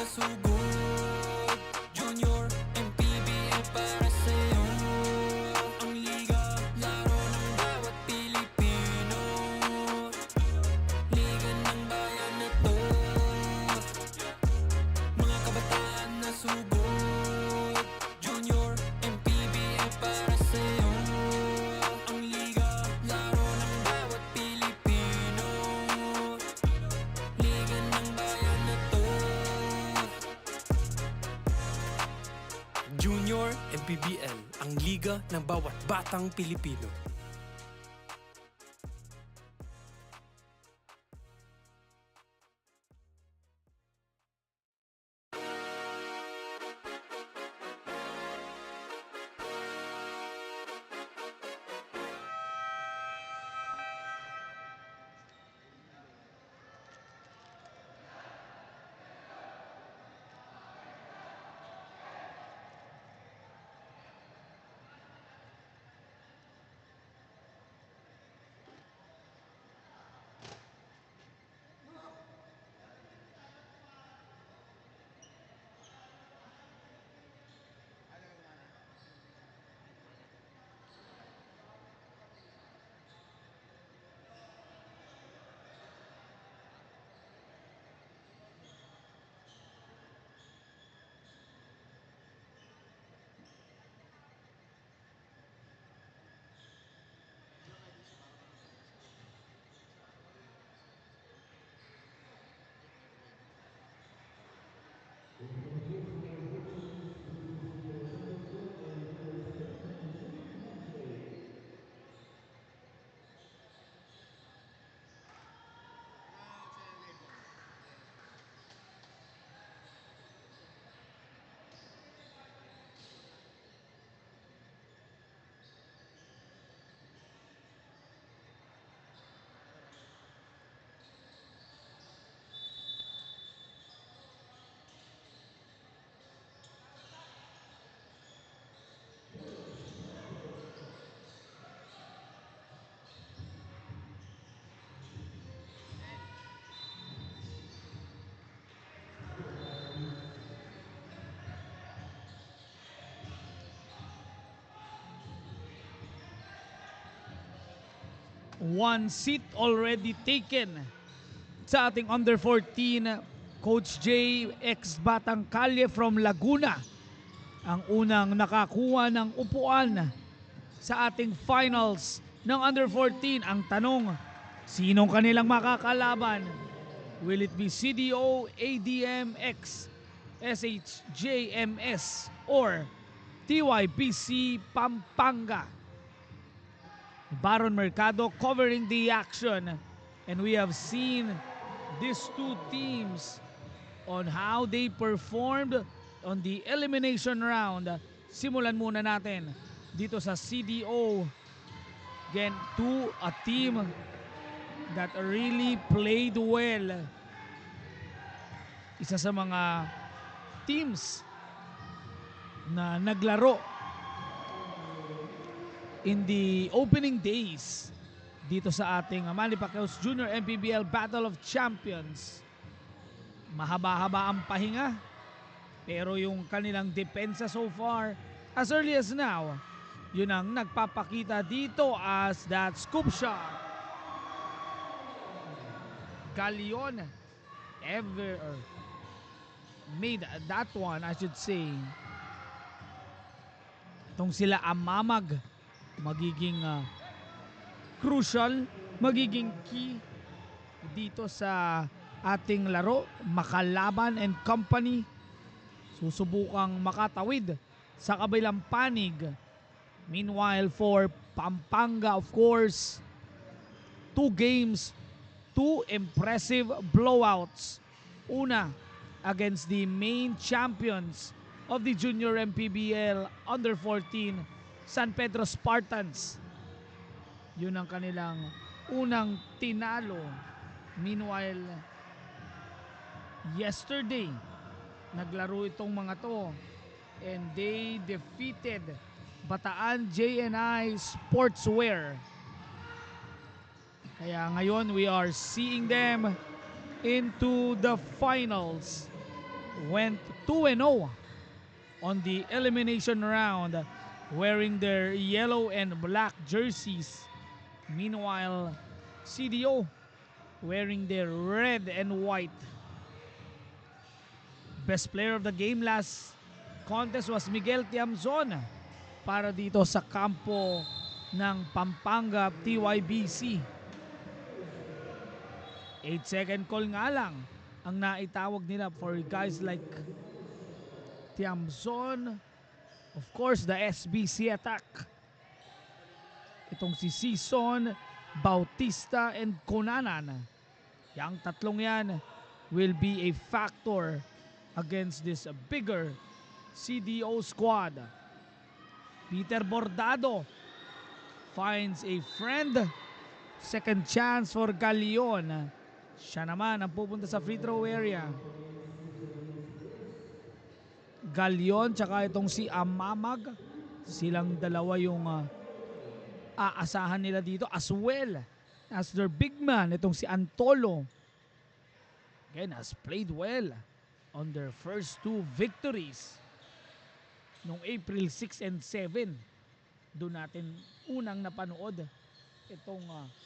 sugod. Junior MPBL para sa'yo. Ang liga, laro ng bawat Pilipino. Liga ng bayan na to. Mga kabataan na sugod. Junior MPBL para sa'yo. Ang liga, laro ng bawat Pilipino. Liga ng bayan na to. Junior MPBL, ang liga ng bawat batang Pilipino. One seat already taken sa ating under 14 Coach J, ex-Batang Kalye from Laguna, ang unang nakakuha ng upuan sa ating finals ng under 14. Ang tanong, sinong kanilang makakalaban? Will it be CDO, ADMX, SHJMS, or TYBC Pampanga? Baron Mercado covering the action, and we have seen these two teams on how they performed on the elimination round. Simulan muna natin dito sa CDO. Again, to a team that really played well. Isa sa mga teams na naglaro in the opening days dito sa ating Manny Pacquiao's Junior MPBL Battle of Champions. Mahaba-haba ang pahinga, pero yung kanilang depensa so far, as early as now, yun ang nagpapakita dito as that scoop shot. Galion made that one, I should say. Itong sila Amamag, magiging crucial, magiging key dito sa ating laro. Makalaban and company susubukang makatawid sa kabilang panig. Meanwhile, for Pampanga, of course, 2 games, 2 impressive blowouts. Una, against the main champions of the Junior MPBL Under 14, San Pedro Spartans. Yun ang kanilang unang tinalo. Meanwhile, yesterday, naglaro itong mga to and they defeated Bataan JNI Sportswear. Kaya ngayon we are seeing them into the finals. went 2-0 on the elimination round wearing their yellow and black jerseys. Meanwhile, CDO wearing their red and white. Best player of the game last contest was Miguel Tiamzon para dito sa kampo ng Pampanga TYBC. 8-second call nga lang ang naitawag nila for guys like Tiamzon. Of course, the SBC attack. Itong si Sison, Bautista, and Conanan. Yang tatlong yan will be a factor against this bigger CDO squad. Peter Bordado finds a friend. Second chance for Galion. Siya naman ang pupunta sa free throw area. Galion tsaka itong si Amamag. Silang dalawa yung aasahan nila dito as well as their big man, itong si Antolo. Again, has played well on their first two victories noong April 6 and 7. Doon natin unang napanood itong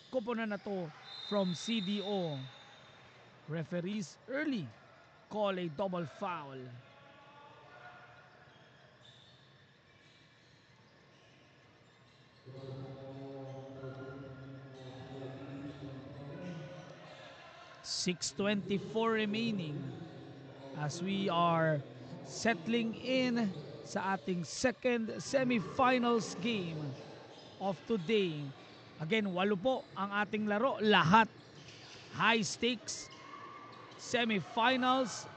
koponan na to from CDO. Referees early call a double foul. .6:24 remaining as we are settling in sa ating second semifinals game of today. Again, 8 po ang ating laro. Lahat high stakes semifinals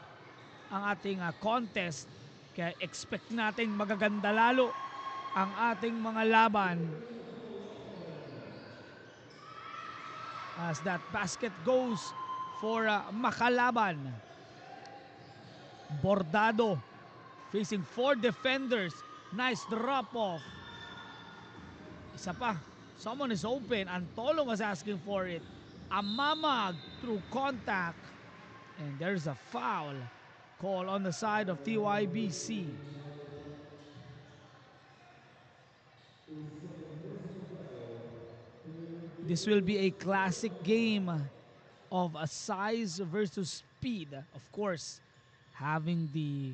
ang ating contest. Kaya expect natin magaganda lalo ang ating mga laban. As that basket goes for makalaban. Bordado facing 4 defenders. Nice drop off. Isa pa. Someone is open. Antolo was asking for it. Amamag through contact. And there's a foul call on the side of TYBC. This will be a classic game of a size versus speed. Of course, having the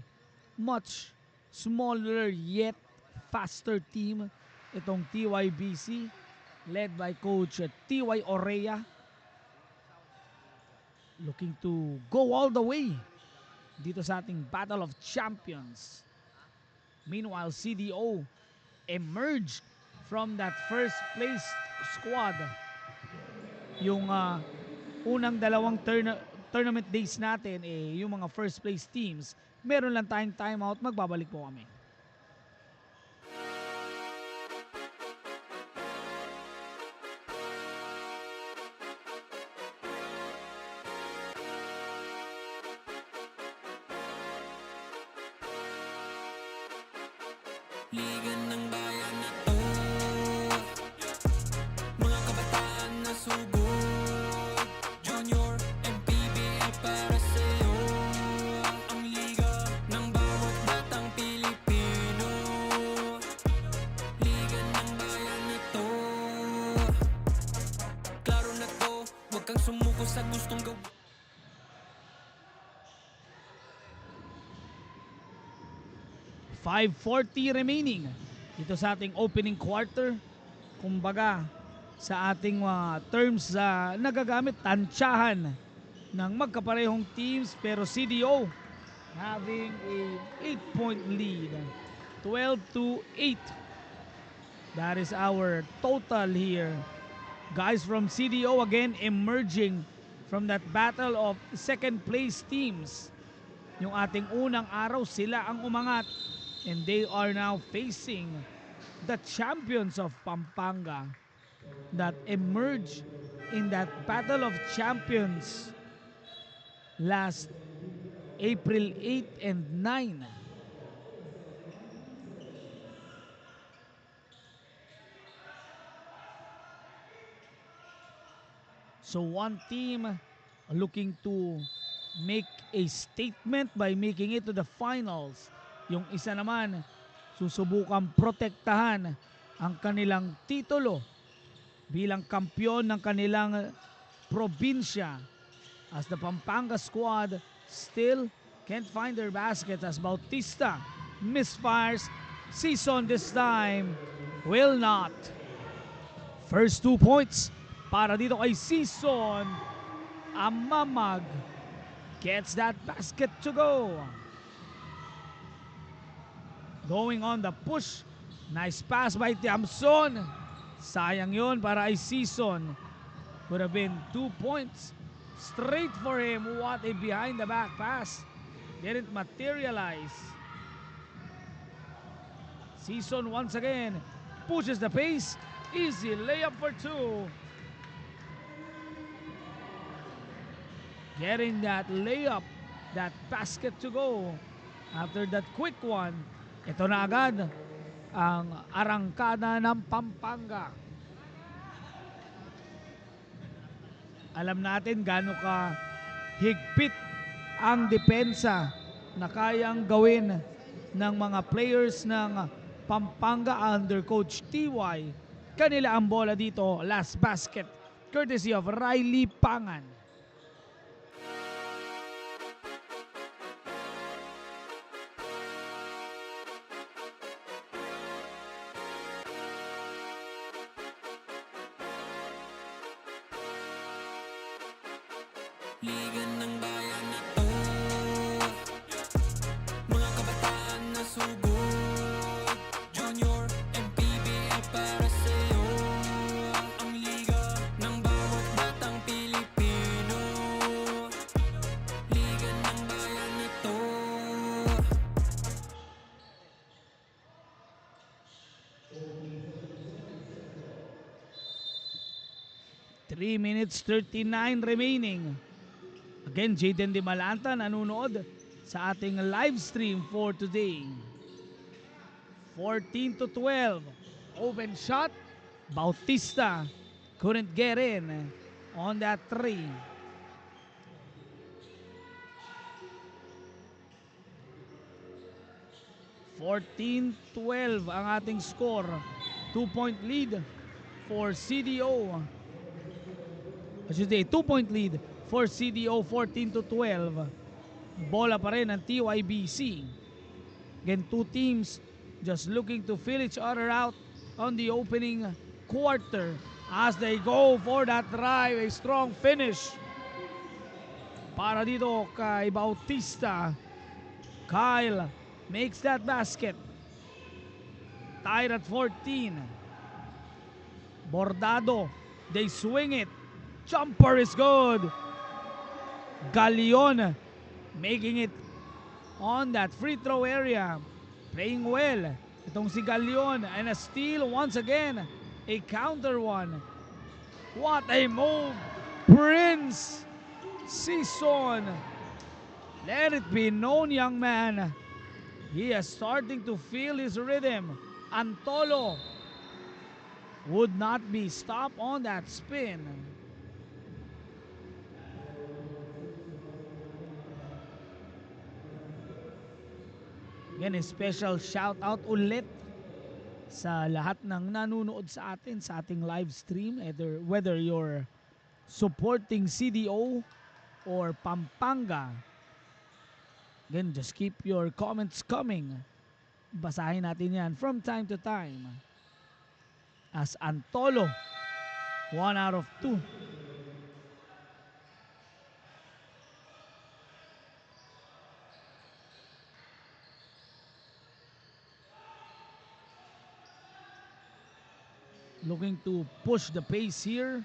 much smaller yet faster team, itong TYBC, led by Coach T.Y. Orea, looking to go all the way dito sa ating Battle of Champions. Meanwhile, CDO emerged from that first place squad. Yung unang dalawang tournament days natin, yung mga first place teams, meron lang tayong timeout. Magbabalik po kami. Liga ng bayan na to, mga kabataan na sugod, junior and PBA para sa'yo. Ang liga ng bawat batang Pilipino, liga ng bayan na to. Klaro na to, huwag kang sumuko sa gustong gawin. 5:40 remaining dito sa ating opening quarter. Kumbaga, sa ating terms nagagamit, tansyahan ng magkaparehong teams, pero CDO having a 8-point lead. 12-8. That is our total here. Guys from CDO again emerging from that battle of second place teams. Yung ating unang araw, sila ang umangat. And they are now facing the champions of Pampanga that emerged in that Battle of Champions last April 8 and 9. So one team looking to make a statement by making it to the finals. Yung isa naman, susubukang protektahan ang kanilang titulo bilang kampiyon ng kanilang probinsya, as the Pampanga squad still can't find their baskets as Bautista misfires. Season this time will not. First 2 points para dito kay Season. Amamag gets that basket to go. Going on the push. Nice pass by Tiamson. Sayang yun para ay Season. Could have been 2 points straight for him. What a behind the back pass. Didn't materialize. Season once again pushes the pace. Easy layup for 2. Getting that layup, that basket to go. After that quick one, ito na agad ang arangkada ng Pampanga. Alam natin gaano ka higpit ang depensa na kayang gawin ng mga players ng Pampanga under Coach TY. Kanila ang bola dito. Last basket courtesy of Riley Pangan. Liga ng bayan na to, mga kabataan na sugod. Junior and PBL para sa'yo, ang liga ng bawat batang Pilipino. Liga ng bayan na to. 3 minutes 39 remaining. Again, Jaden Di Malanta nanonood sa ating live stream for today. 14-12. Open shot. Bautista couldn't get in on that 3. (14-12) ang ating score. 2-point lead for CDO. I should say 2-point lead for CDO. 14-12. Bola pa rin ng TYBC. Again, two teams just looking to fill each other out on the opening quarter as they go for that drive. A strong finish para dito kay Bautista. Kyle makes that basket. Tied at 14. Bordado, they swing it. Jumper is good. Galion making it on that free throw area. Playing well. Itong si Galion, and a steal once again. A counter one. What a move. Prince Season. Let it be known, young man, he is starting to feel his rhythm. Antolo would not be stopped on that spin. Again, a special shout out ulit sa lahat ng nanonood sa atin sa ating live stream, whether you're supporting CDO or Pampanga. Again, just keep your comments coming. Basahin natin yan from time to time. As Antolo, 1 out of 2. Looking to push the pace here.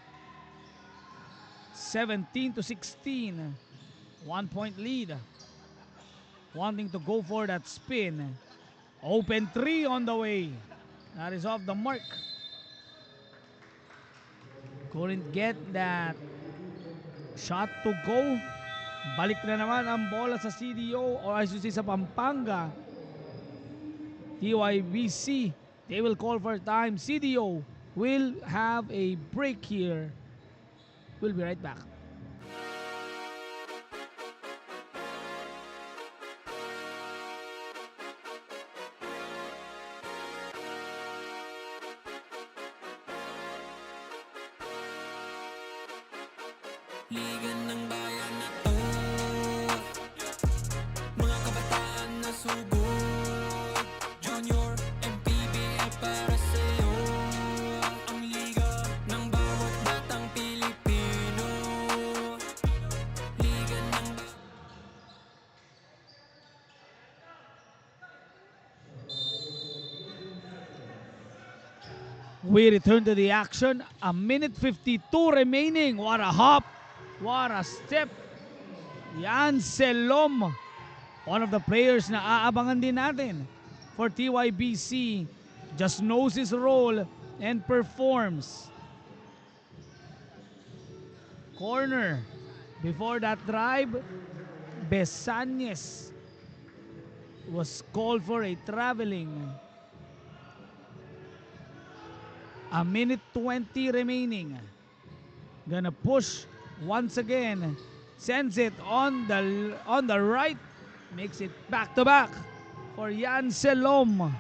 17-16. 1 point lead. Wanting to go for that spin. Open 3 on the way. That is off the mark. Couldn't get that shot to go. Balik na naman ang bola sa CDO, or I should say sa Pampanga. TYBC, they will call for time. CDO will have a break here. We'll be right back. Liga ng bayan na to, mga kabataan na sugod, Junior and PBL para sa'yo. Ang liga ng bawat batang Pilipino. Liga ng We return to the action. A minute 52 remaining. What a hop. What a step. Yan Selom. One of the players na aabangan din natin for TYBC. Just knows his role and performs. Corner. Before that drive, Besanyes was called for a traveling. A minute 20 remaining. Gonna push once again. Sends it on the right. Makes it back to back for Yan Selom.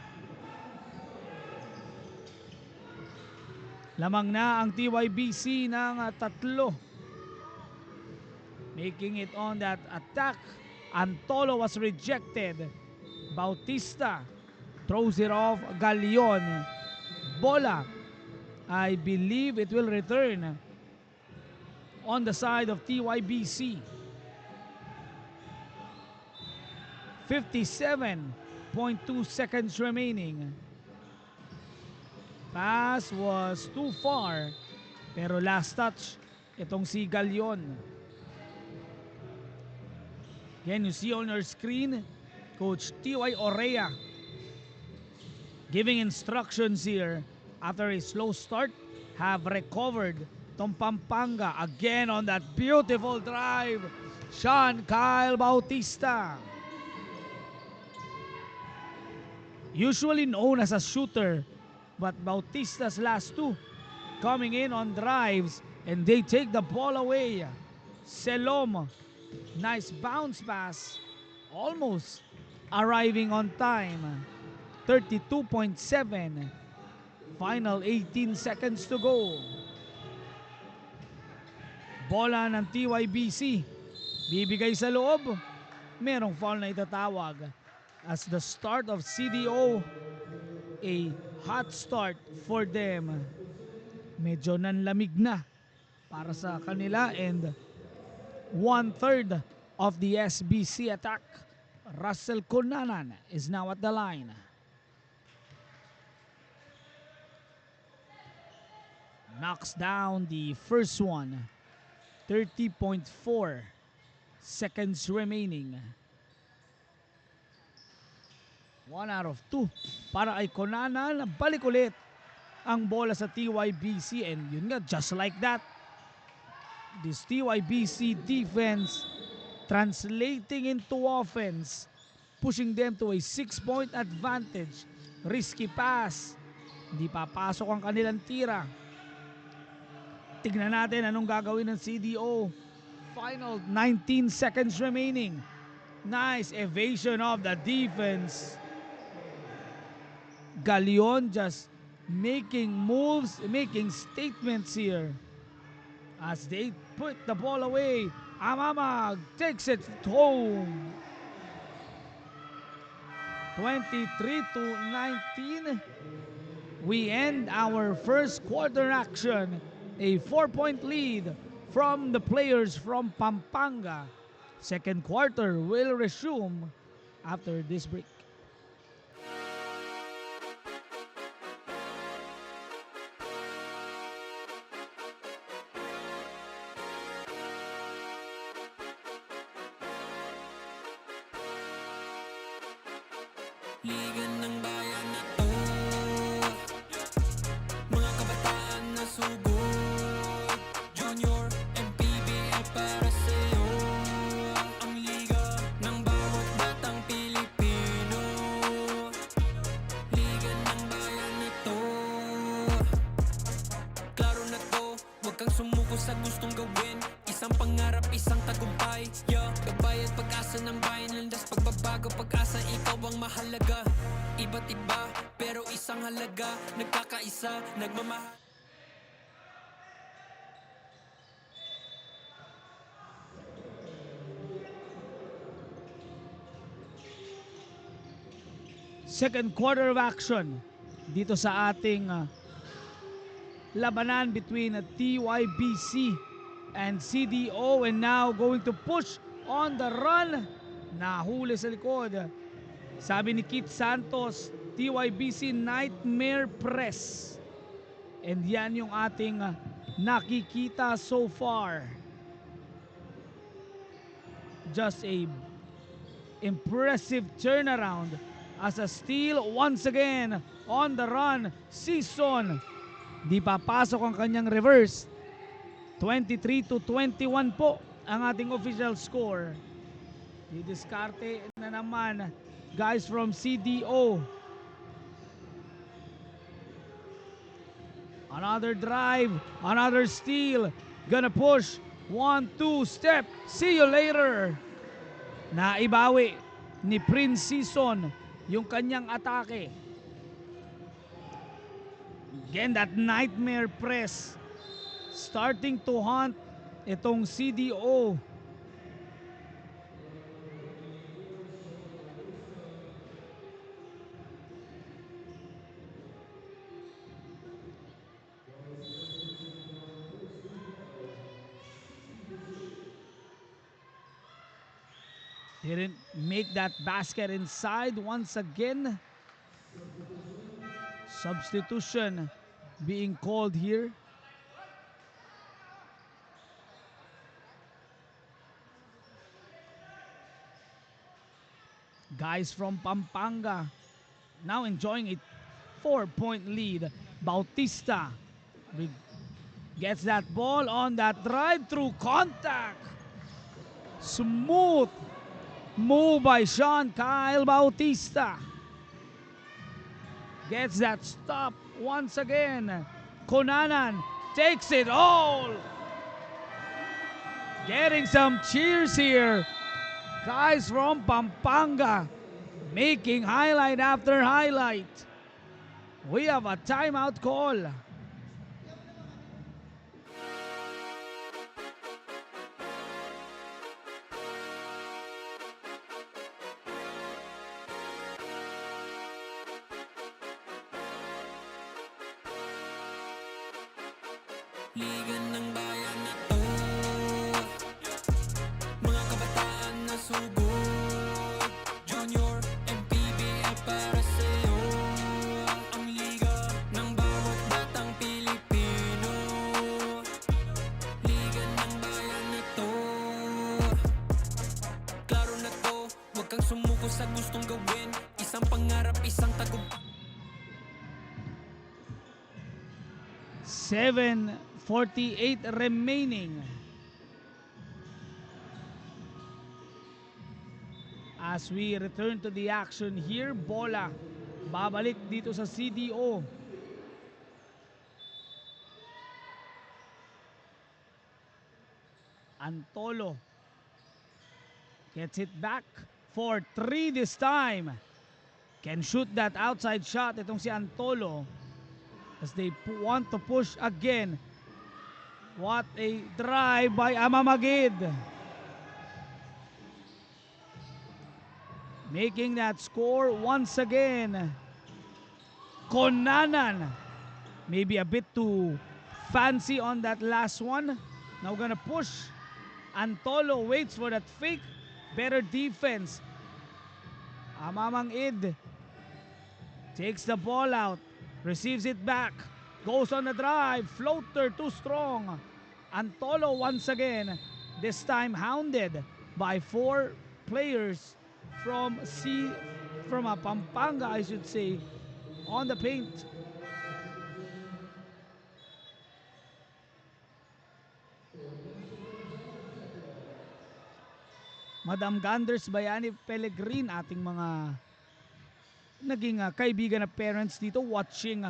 Lamang na ang TYBC ng tatlo. Making it on that attack. Antolo was rejected. Bautista throws it off. Galion. Bola. I believe it will return on the side of TYBC. 57.2 seconds remaining. Pass was too far, pero last touch itong si Galion. Again, you see on your screen, Coach T.Y. Orea giving instructions here. After a slow start, have recovered tong Pampanga again on that beautiful drive. Sean Kyle Bautista. Usually known as a shooter, but Bautista's last two coming in on drives and they take the ball away. Selom, nice bounce pass, almost arriving on time. 32.7. Final 18 seconds to go. Bola ng TYBC. Bibigay sa loob. Merong foul na itatawag. As the start of CDO, a hot start for them. Medyo nanlamig na para sa kanila and 1/3 of the SBC attack. Russell Cunanan is now at the line. Knocks down the first one. 30.4 seconds remaining. 1 out of 2 para ay Cunanan. Balik ulit ang bola sa TYBC and yun nga, just like that, this TYBC defense translating into offense, pushing them to a 6-point advantage. Risky pass. Hindi papasok ang kanilang tira. Tignan natin anong gagawin ng CDO. Final 19 seconds remaining. Nice evasion of the defense. Galion just making moves, making statements here. As they put the ball away, Amamag takes it home. 23-19. We end our first quarter action. A 4-point lead from the players from Pampanga. Second quarter will resume after this break. Liga ng bayan na to, mga kabataan na sugod, Junior and PBL para sa'yo. Ang liga ng bawat batang Pilipino. Liga ng bayan na to, klaro na to, huwag kang sumuko sa gustong gawin. Isang pangarap, isang tagumpay, yeah. Kabayad pag-asa ng bayan, landas pagbabago, pag-asa, ikaw ang mahalaga. Iba't iba, pero isang halaga, nagkakaisa, nagmamahal. second quarter of action dito sa ating labanan between TYBC and CDO, and now going to push on the run. Nahuli sa likod. Sabi ni Kit Santos, TYBC Nightmare Press. And yan yung ating nakikita so far. Just a impressive turnaround as a steal once again on the run. Season, di papasok ang kanyang reverse. 23-21 po ang ating official score. Didiskarte na naman guys from CDO. Another drive, another steal. Gonna push. 1-2 step. See you later. Naibawi ni Prince Season yung kanyang atake. Again, that nightmare press starting to haunt itong CDO. Didn't make that basket inside once again. Substitution being called here. Guys from Pampanga now enjoying a 4-point lead. Bautista gets that ball on that drive through contact. Smooth move by Sean Kyle Bautista. Gets that stop once again. Konanan takes it all. Getting some cheers here. Guys from Pampanga making highlight after highlight. We have a timeout call. Liga ng bayan na to, mga kabataan na sugod. Junior and PBL para sa'yo. Ang liga ng bawat batang Pilipino. Liga ng bayan na to. Klaro na to, huwag kang sumuko sa gustong gawin. Isang pangarap, isang tagumpay. 7:48 remaining. As we return to the action here, bola babalik dito sa CDO. Antolo gets it back for 3 this time. Can shoot that outside shot itong si Antolo as they want to push again. What a drive by Amamagid. Making that score once again. Konanan, maybe a bit too fancy on that last one. Now gonna push. Antolo waits for that fake. Better defense. Amamagid takes the ball out. Receives it back. Goes on the drive. Floater too strong. Antolo once again. This time hounded by 4 players from Pampanga, I should say, on the paint. Madam Ganders Bayani Pellegrin, ating mga naging kaibigan na parents dito, watching,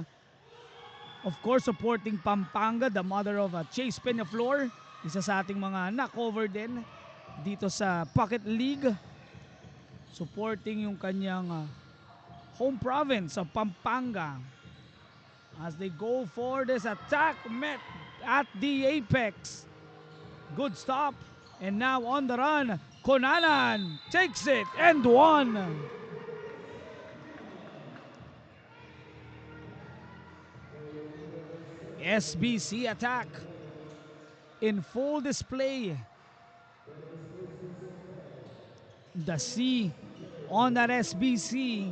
of course, supporting Pampanga, the mother of Chase Peñaflor, isa sa ating mga na-cover din dito sa Pocket League, supporting yung kanyang home province of Pampanga. As they go for this attack, met at the apex. Good stop, and now on the run, Konanan takes it and one. SBC attack in full display. The C on that SBC.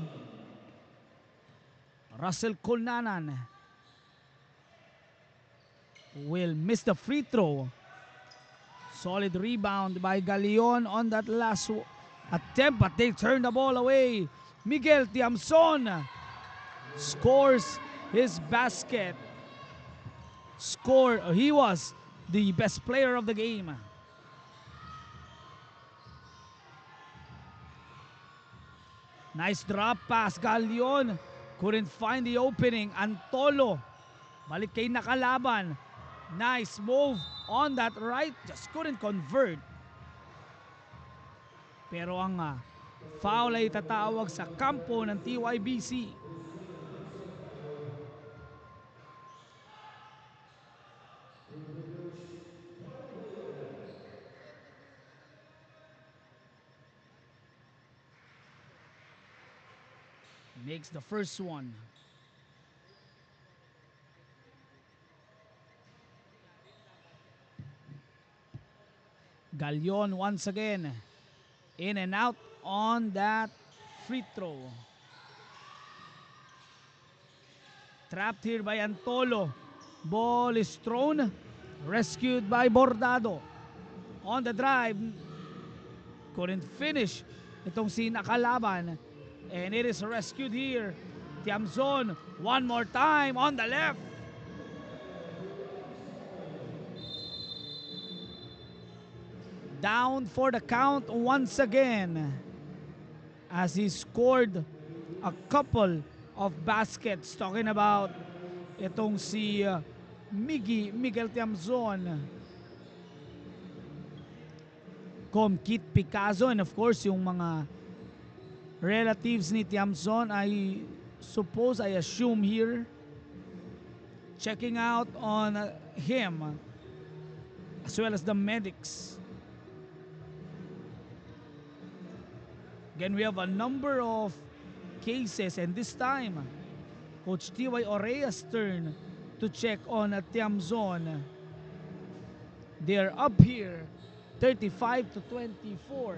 Russell Colnanan will miss the free throw. Solid rebound by Galeon on that last attempt, but they turn the ball away. Miguel Tiamson scores his basket. He was the best player of the game. Nice drop pass. Galeon couldn't find the opening. Antolo balik kay nakalaban. Nice move on that right. Just couldn't convert. Pero ang foul ay tatawag sa kampo ng TYBC. Makes the first one. Galeon once again in and out on that free throw. Trapped here by Antolo. Ball is thrown. Rescued by Bordado. On the drive. Couldn't finish itong si nakalaban. And it is rescued here. Tiamson one more time on the left. Down for the count once again as he scored a couple of baskets. Talking about itong si Miguel Tiamson, Kit Picazo, and of course yung mga relatives ni Tiamson, I assume here, checking out on him as well as the medics. Again, we have a number of cases, and this time, Coach T.Y. Orea's turn to check on Tiamson. They're up here, 35-24.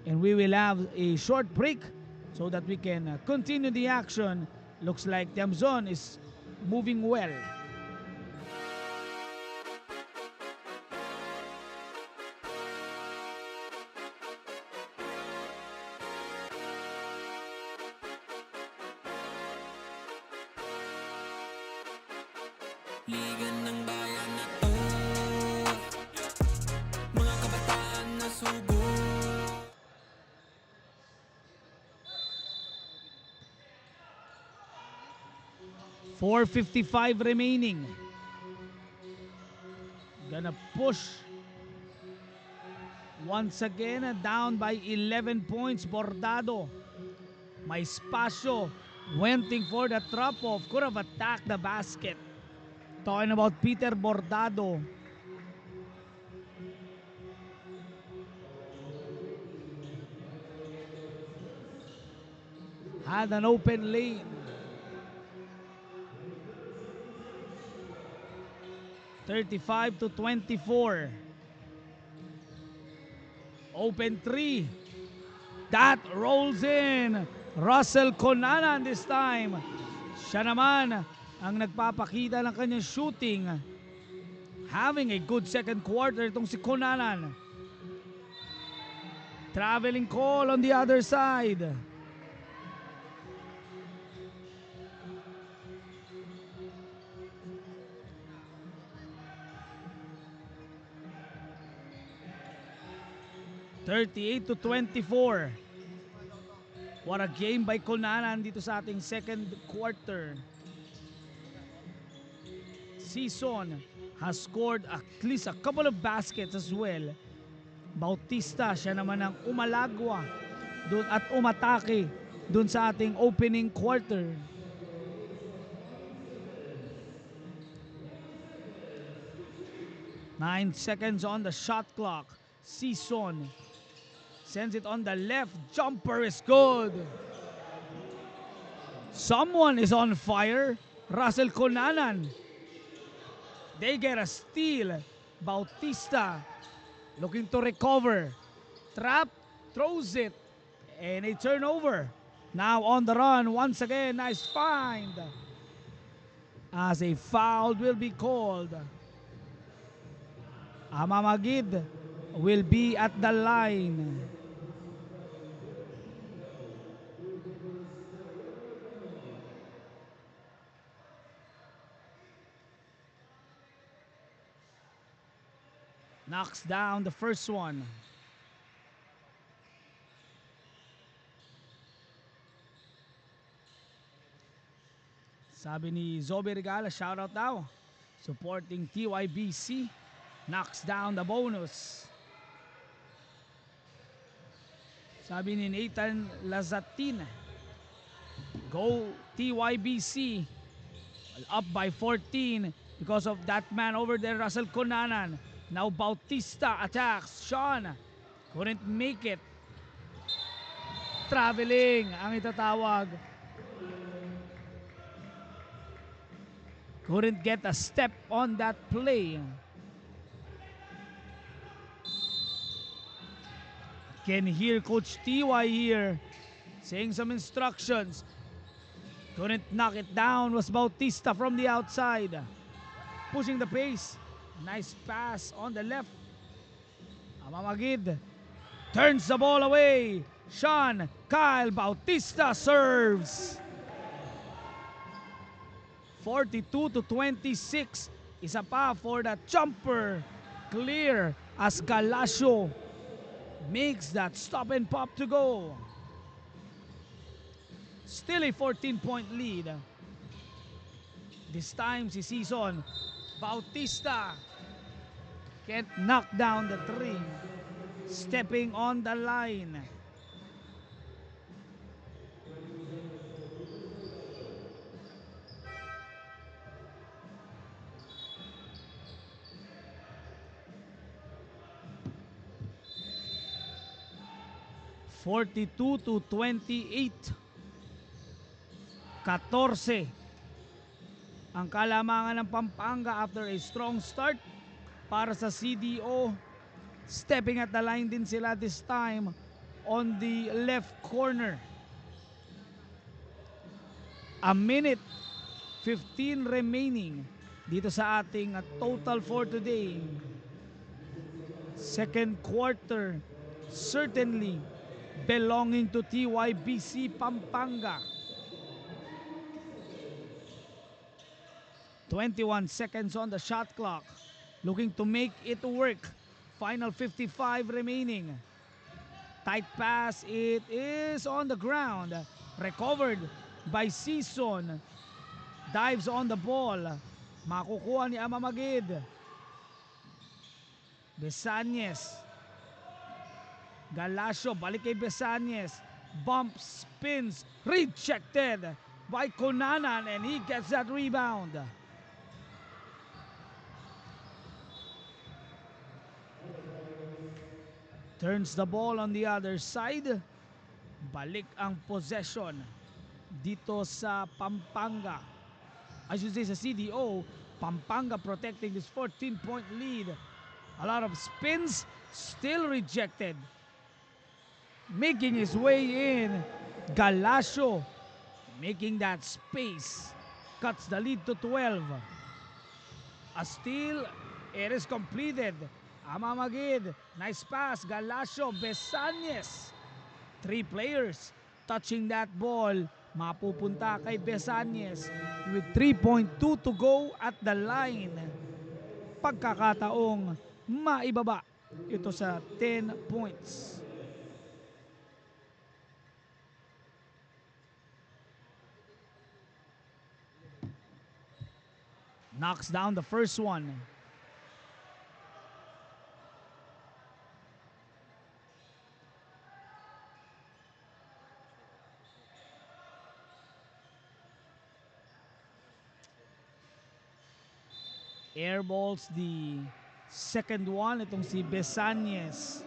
And we will have a short break so that we can continue the action. Looks like Tiamson is moving well. Liga ng bayan na to, mga kabataan na sugo. 4:55 remaining. Gonna push once again, down by 11 points. Bordado, may espasyo, waiting for the drop-off, could have attacked the basket. Talking about Peter Bordado. Had an open lane. 35-24. Open three. That rolls in. Russell Colnanan this time. Siya naman ang nagpapakita ng kanyang shooting. Having a good second quarter itong si Colnanan. Traveling call on the other side. (38-24). What a game by Colnanan dito sa ating second quarter. Season has scored at least a couple of baskets as well. Bautista, siya naman ang umalagwa dun at umatake dun sa ating opening quarter. Nine seconds on the shot clock. Season sends it on the left. Jumper is good. Someone is on fire. Russell Conanan. They get a steal. Bautista looking to recover. Trap, throws it, and a turnover. Now on the run once again. Nice find. As a foul will be called. Amamagid will be at the line. Knocks down the first one. Sabi ni Zobe Regala, shoutout daw. Supporting TYBC. Knocks down the bonus. Sabi ni Nathan Lazatin, go TYBC. Up by 14 because of that man over there, Russell Conanan. Now Bautista attacks. Sean couldn't make it. Traveling ang itatawag. Couldn't get a step on that play. Can hear Coach TY here saying some instructions. Couldn't knock it down was Bautista from the outside. Pushing the pace. Nice pass on the left. Amamagid turns the ball away. Sean Kyle Bautista serves. 42-26. Isa pa for the jumper. Clear as Galasio makes that stop and pop to go. Still a 14-point lead. This time si Season Bautista can't knock down the three. Stepping on the line. (42-28). 14 ang kalamangan ng Pampanga after a strong start para sa CDO. Stepping at the line din sila this time on the left corner. A minute 15 remaining dito sa ating total for today. Second quarter certainly belonging to TYBC Pampanga. 21 seconds on the shot clock. Looking to make it work. Final 55 remaining. Tight pass. It is on the ground. Recovered by Season. Dives on the ball. Makukuha ni Amamagid. Besanyes. Galasio. Balik kay Besanyes. Bump, spins. Rejected by Conanan and he gets that rebound. Turns the ball on the other side. Balik ang possession dito sa Pampanga. I should say sa CDO. Pampanga protecting this 14-point lead. A lot of spins. Still rejected. Making his way in. Galasio making that space. Cuts the lead to 12. A steal. It is completed. Amamagid, nice pass, Galasio, Besanyes. 3 players touching that ball. Mapupunta kay Besanyes with 3.2 to go at the line. Pagkakataong maibaba ito sa 10 points. Knocks down the first one. Airballs the second one. Itong si Besanyes.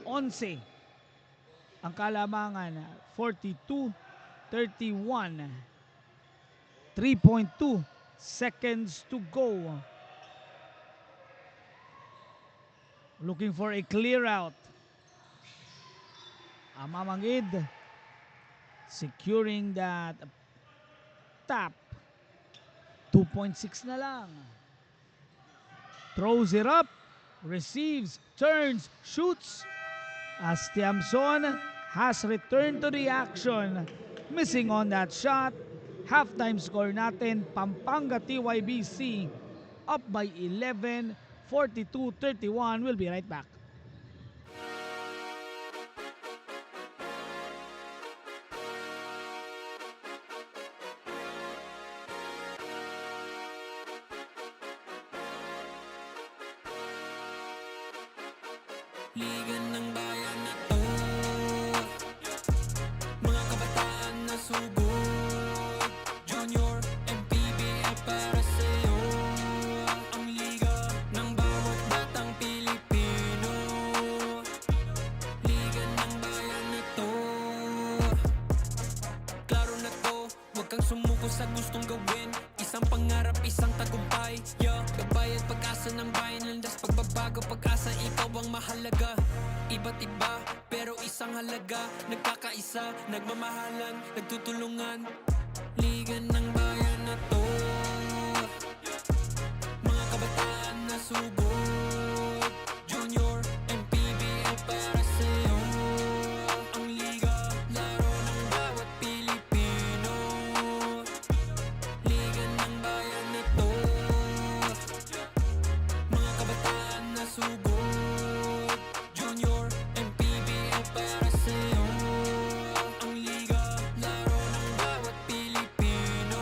11 ang kalamangan. 42 31. 3.2 seconds to go. Looking for a clear out. Amamangid securing that tap. 2.6 na lang. Throws it up. Receives, turns, shoots. As Tiamson has returned to the action. Missing on that shot. Halftime score natin, Pampanga TYBC up by 11, 42-31. We'll be right back. Liga ng bayan na to, mga kabataan na sugod, Junior and PBL para sa'yo. Ang liga ng bawat batang Pilipino, liga ng bayan na to. Klaro na to, huwag kang sumuko sa gustong gawin. Isang pangarap, isang tagumpay, yeah. Gabay at pag-asa ng bayan, landas pagbabago, pag-asa, ikaw ang mahalaga. Iba't iba, pero isang halaga. Nagkakaisa, nagmamahalan, nagtutulungan. Liga ng bayan na to, mga kabataan na sugod, Junior and PBL para sa'yo. Ang liga, laro ng bawat Pilipino. Liga ng bayan na to, mga kabataan na sugod, Junior and PBL para sa'yo. Ang liga, laro ng bawat Pilipino.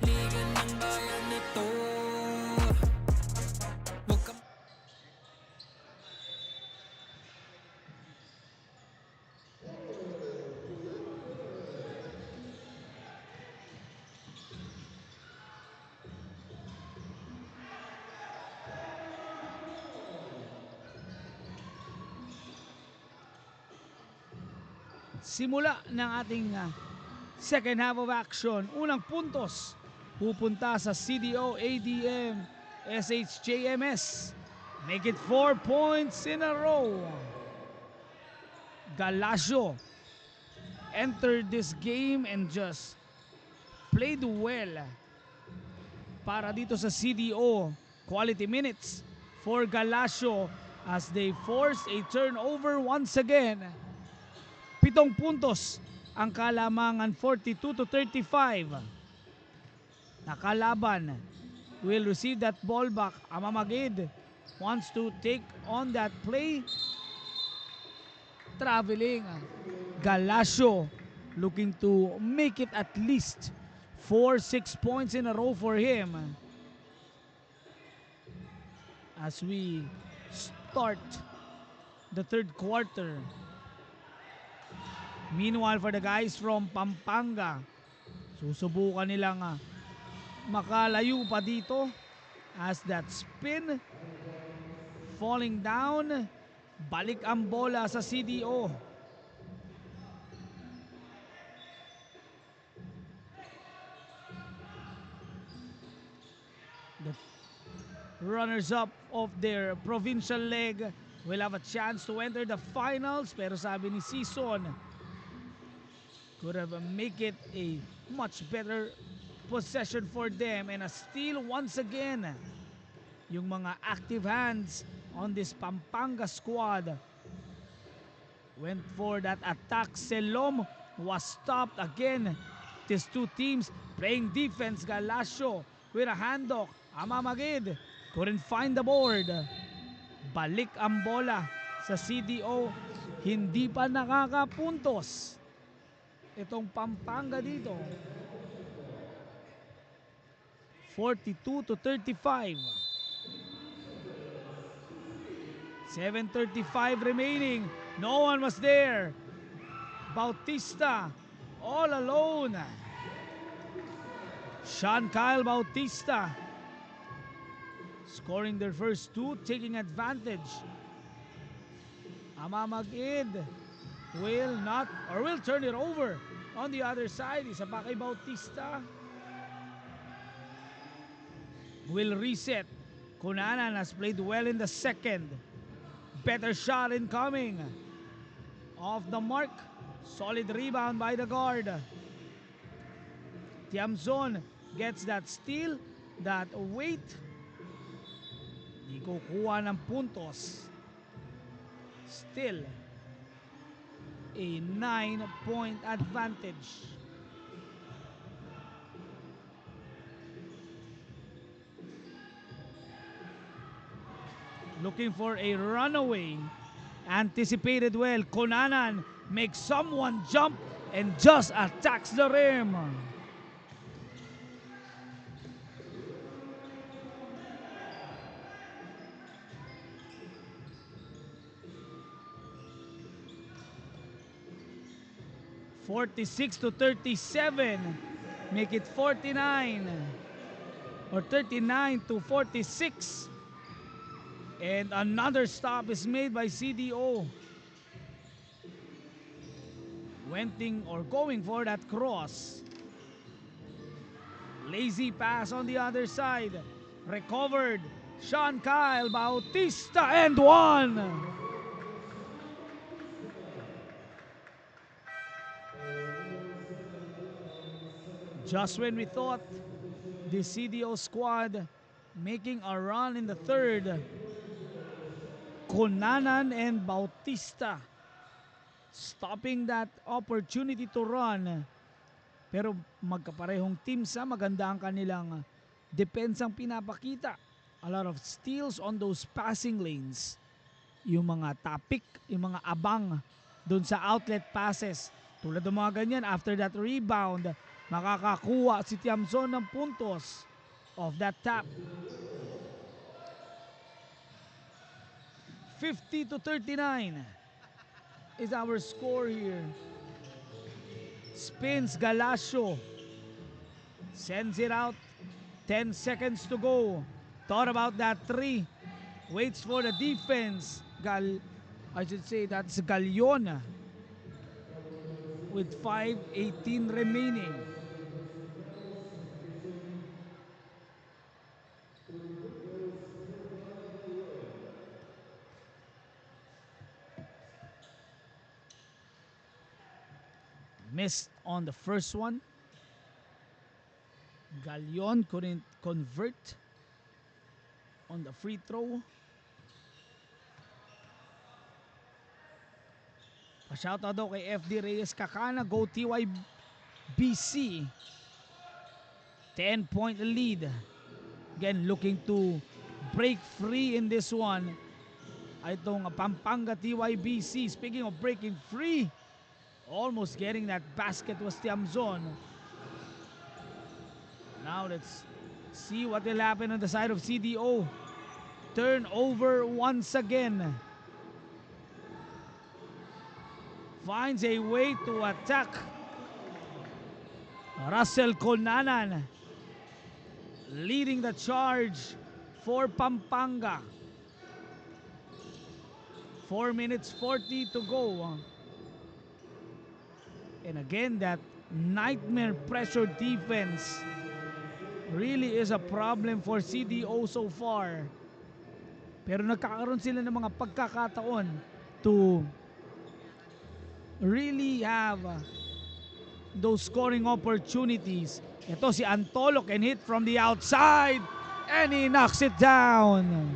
Liga ng bayan na to. Huwag kang Simula ng ating second half of action. Unang puntos pupunta sa CDO, ADM, SHJMS. Make it 4 points in a row. Galasio entered this game and just played well para dito sa CDO. Quality minutes for Galasio as they force a turnover once again. 7 puntos ang kalamangan, 42-35. Nakalaban will receive that ball back. Amamagid wants to take on that play. Traveling. Galasio looking to make it at least 4-6 points in a row for him. As we start the third quarter. Meanwhile, for the guys from Pampanga, susubukan nilang makalayo pa dito as that spin falling down. Balik ang bola sa CDO. The runners-up of their provincial leg will have a chance to enter the finals, pero sabi ni Season, could have make it a much better possession for them, and a steal once again. Yung mga active hands on this Pampanga squad went for that attack. Selom was stopped again. These two teams playing defense. Galasio with a handoff. Amamagid couldn't find the board. Balik ang bola sa CDO. Hindi pa nakakapuntos itong Pampanga dito. 42-35. 7:35 remaining. No one was there. Bautista all alone. Sean Kyle Bautista scoring their first two, taking advantage. Amamagid will not or will turn it over on the other side. Isa pa kay Bautista. Will reset. Cunanan has played well in the second. Better shot incoming. Off the mark. Solid rebound by the guard. Tiamzon gets that steal, that weight. Di kukuha ng puntos. Still, a 9-point advantage. Looking for a runaway. Anticipated well. Cunanan makes someone jump and just attacks the rim. (46-37). Make it 49 or 39-46. And another stop is made by CDO. Wenting or going for that cross. Lazy pass on the other side. Recovered. Sean Kyle Bautista and one. Just when we thought the CDO squad making a run in the third, Cunanan and Bautista stopping that opportunity to run. Pero magkaparehong team sa maganda ang kanilang depensang pinapakita. A lot of steals on those passing lanes. Yung mga tapik, yung mga abang dun sa outlet passes. Tulad ng mga ganyan, after that rebound, makakakuha si Tiamzon ng puntos of that tap. 50-39 is our score here. Spins Galasio. Sends it out. 10 seconds to go. Thought about that three. Waits for the defense. I should say that's Galion. With 5:18 remaining. Missed on the first one. Galion couldn't convert on the free throw. Pa-shoutout daw kay FD Reyes Kakana. Go TYBC. 10-point lead. Again, looking to break free in this one. Itong Pampanga TYBC. Speaking of breaking free, almost getting that basket was Tiamzon. Now let's see what will happen on the side of CDO. Turnover once again. Finds a way to attack. Russell Cunanan leading the charge for Pampanga. 4 minutes 40 to go. And again, that nightmare pressure defense really is a problem for CDO so far. Pero nagkakaroon sila ng mga pagkakataon to really have those scoring opportunities. Ito si Antolo can hit from the outside and he knocks it down.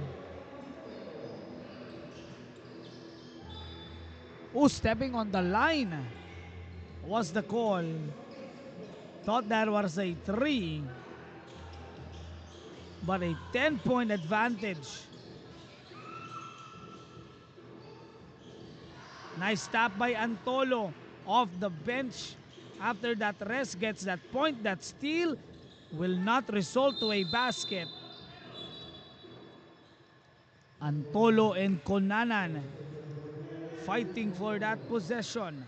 Stepping on the line was the call. Thought that was a 3. But a 10-point advantage. Nice stop by Antolo off the bench. After that rest, gets that point. That steal will not result to a basket. Antolo and Cunanan fighting for that possession.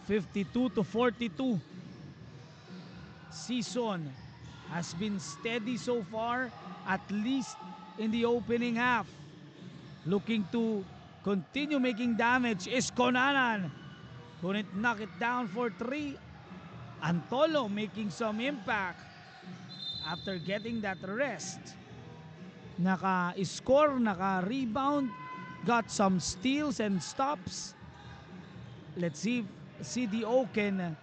52-42. Season has been steady so far, at least in the opening half. Looking to continue making damage is Conanan. Couldn't knock it down for 3. Antolo making some impact after getting that rest. Naka-score, naka-rebound, got some steals and stops. Let's see if CDO can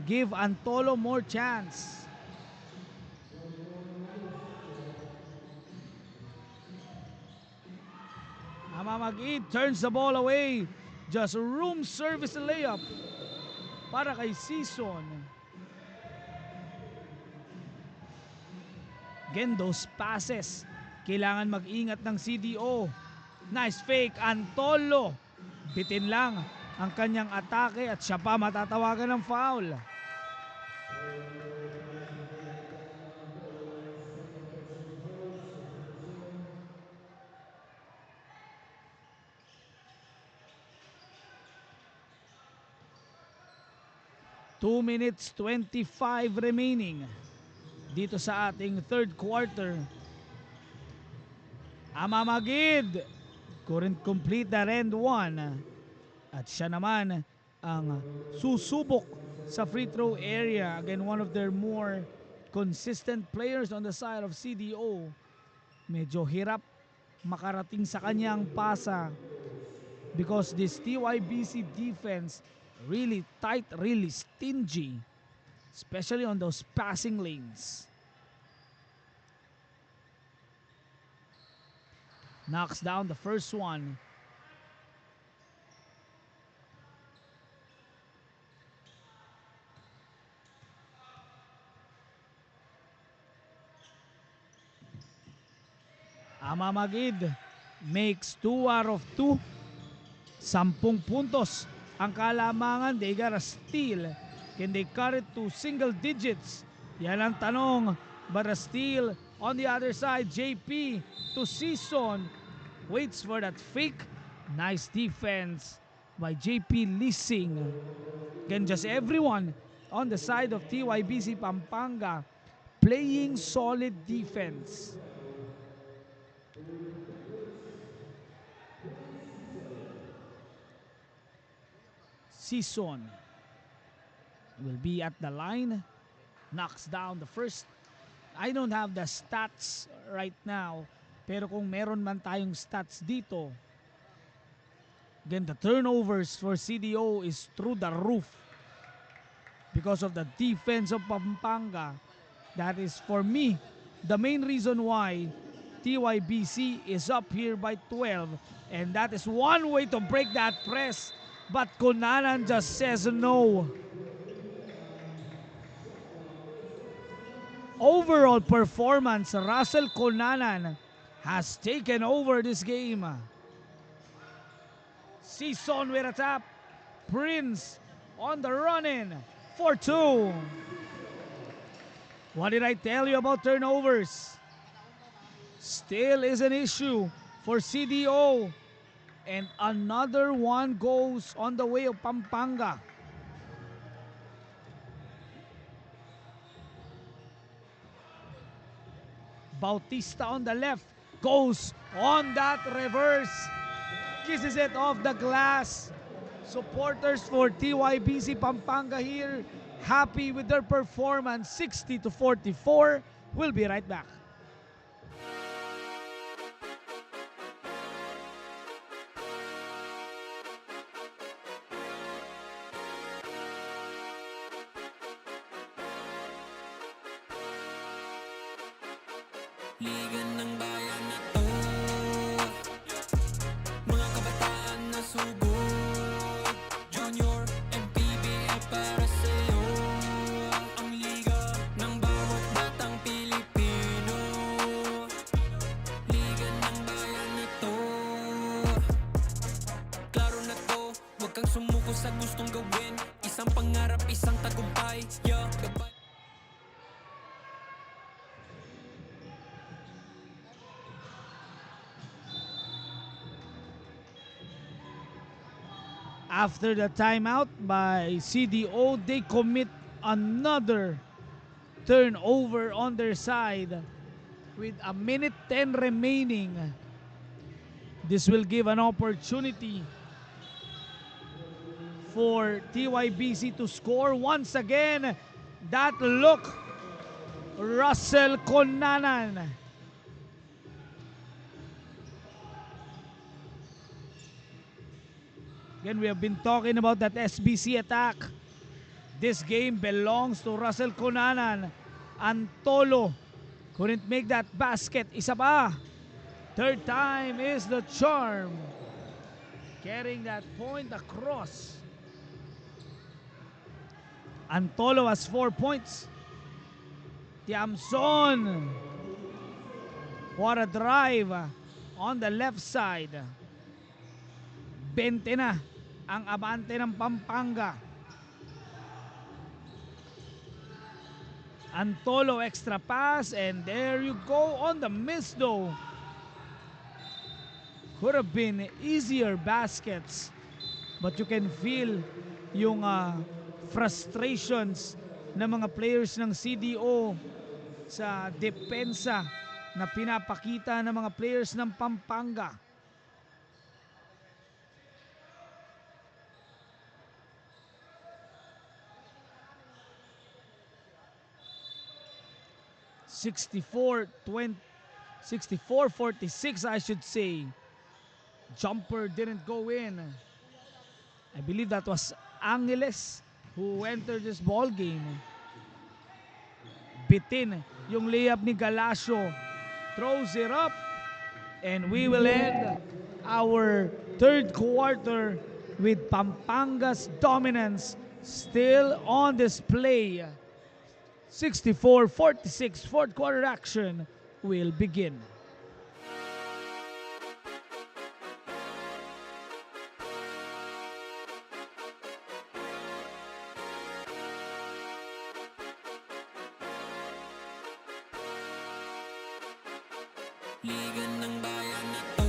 give Antolo more chance. Amamagid turns the ball away. Just room service layup para kay Season. Again, those passes, kailangan mag-ingat ng CDO. Nice fake, Antolo. Bitin lang ang kanyang atake at siya pa matatawagan ng foul. Two minutes 25 remaining dito sa ating third quarter. Amamagid couldn't complete that end one. At siya naman ang susubok sa free throw area. Again, one of their more consistent players on the side of CDO. Medyo hirap makarating sa kanyang pasa because this TYBC defense really tight, really stingy, especially on those passing lanes. Knocks down the first one. Amamagid makes 2 out of 2. 10 puntos ang kalamangan. They got a steal. Can they cut it to single digits? Yan ang tanong. But a steal on the other side. JP to Season. Waits for that fake. Nice defense by JP Lising. Again, just everyone on the side of TYBC Pampanga playing solid defense. Season will be at the line. Knocks down the first. I don't have the stats right now, pero kung meron man tayong stats dito, again, the turnovers for CDO is through the roof because of the defense of Pampanga. That is, for me, the main reason why TYBC is up here by 12, and that is one way to break that press. But Conanan just says no. Overall performance, Russell Conanan has taken over this game. Season with a tap. Prince on the run-in for 2. What did I tell you about turnovers? Still is an issue for CDO. And another one goes on the way of Pampanga. Bautista on the left goes on that reverse. Kisses it off the glass. Supporters for TYBC Pampanga here happy with their performance. 60-44. We'll be right back. Liga ng bayan na to, mga kabataan na sugod, Junior and PBL para sa'yo. Ang liga ng bawat batang Pilipino, liga ng bayan na to. Klaro na to, huwag kang sumuko sa gustong gawin. Isang pangarap, isang tagumpay, yeah, gabay. After the timeout by CDO, they commit another turnover on their side with a minute 10 remaining. This will give an opportunity for TYBC to score once again. That look, Russell Conanan. Again, we have been talking about that SBC attack. This game belongs to Russell Conanan. Antolo couldn't make that basket. Isa pa. Third time is the charm. Carrying that point across. Antolo has 4 points. Tiamson. What a drive on the left side. 20 na ang abante ng Pampanga. Antolo extra pass, and there you go on the miss though. Could have been easier baskets, but you can feel yung frustrations ng mga players ng CDO sa depensa na pinapakita ng mga players ng Pampanga. $64-46, I should say. Jumper didn't go in. I believe that was Angeles who entered this ball game. Bitin yung layup ni Galasio. Throws it up. And we will end our third quarter with Pampanga's dominance still on display. 64-46, fourth quarter action will begin. Liga ng bayan na to,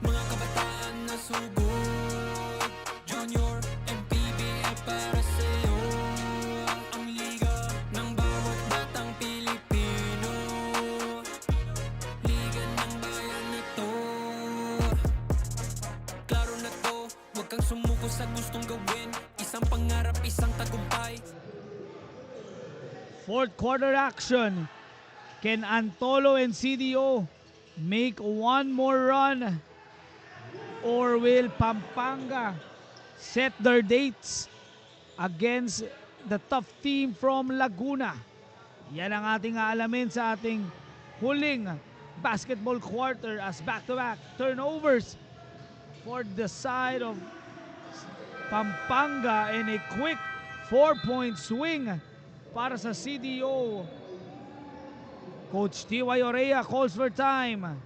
mga kabataan na sugod, junior and PBL para sa'yo. Ang liga ng bawat batang Pilipino, liga ng bayan na to. Klaro na to, huwag kang sumuko sa gustong gawin, isang pangarap, isang tagumpay. Fourth quarter action. Can Antolo and CDO make one more run? Or will Pampanga set their dates against the tough team from Laguna? Yan ang ating aalamin sa ating huling basketball quarter as back-to-back turnovers for the side of Pampanga and a quick 4-point swing para sa CDO. Coach T.Y. Orea calls for time.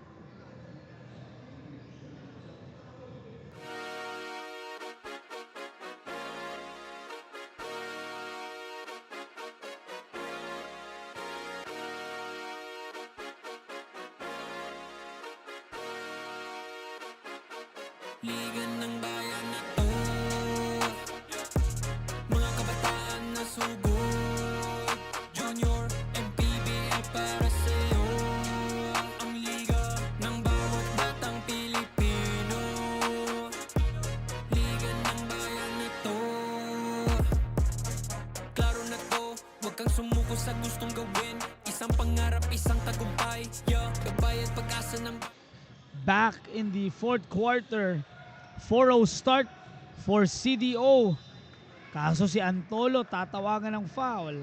Liga ng bayan na to, mga kabataan na sugod, junior and PBL para sa'yo. Ang liga ng bawat batang Pilipino, liga ng bayan na to. Klaro na to, huwag kang sumuko sa gustong gawin, isang pangarap, isang tagumpay. Kabayad pag-asa ng Back in the fourth quarter, 4-0 start for CDO. Kaso si Antolo tatawagan ng foul.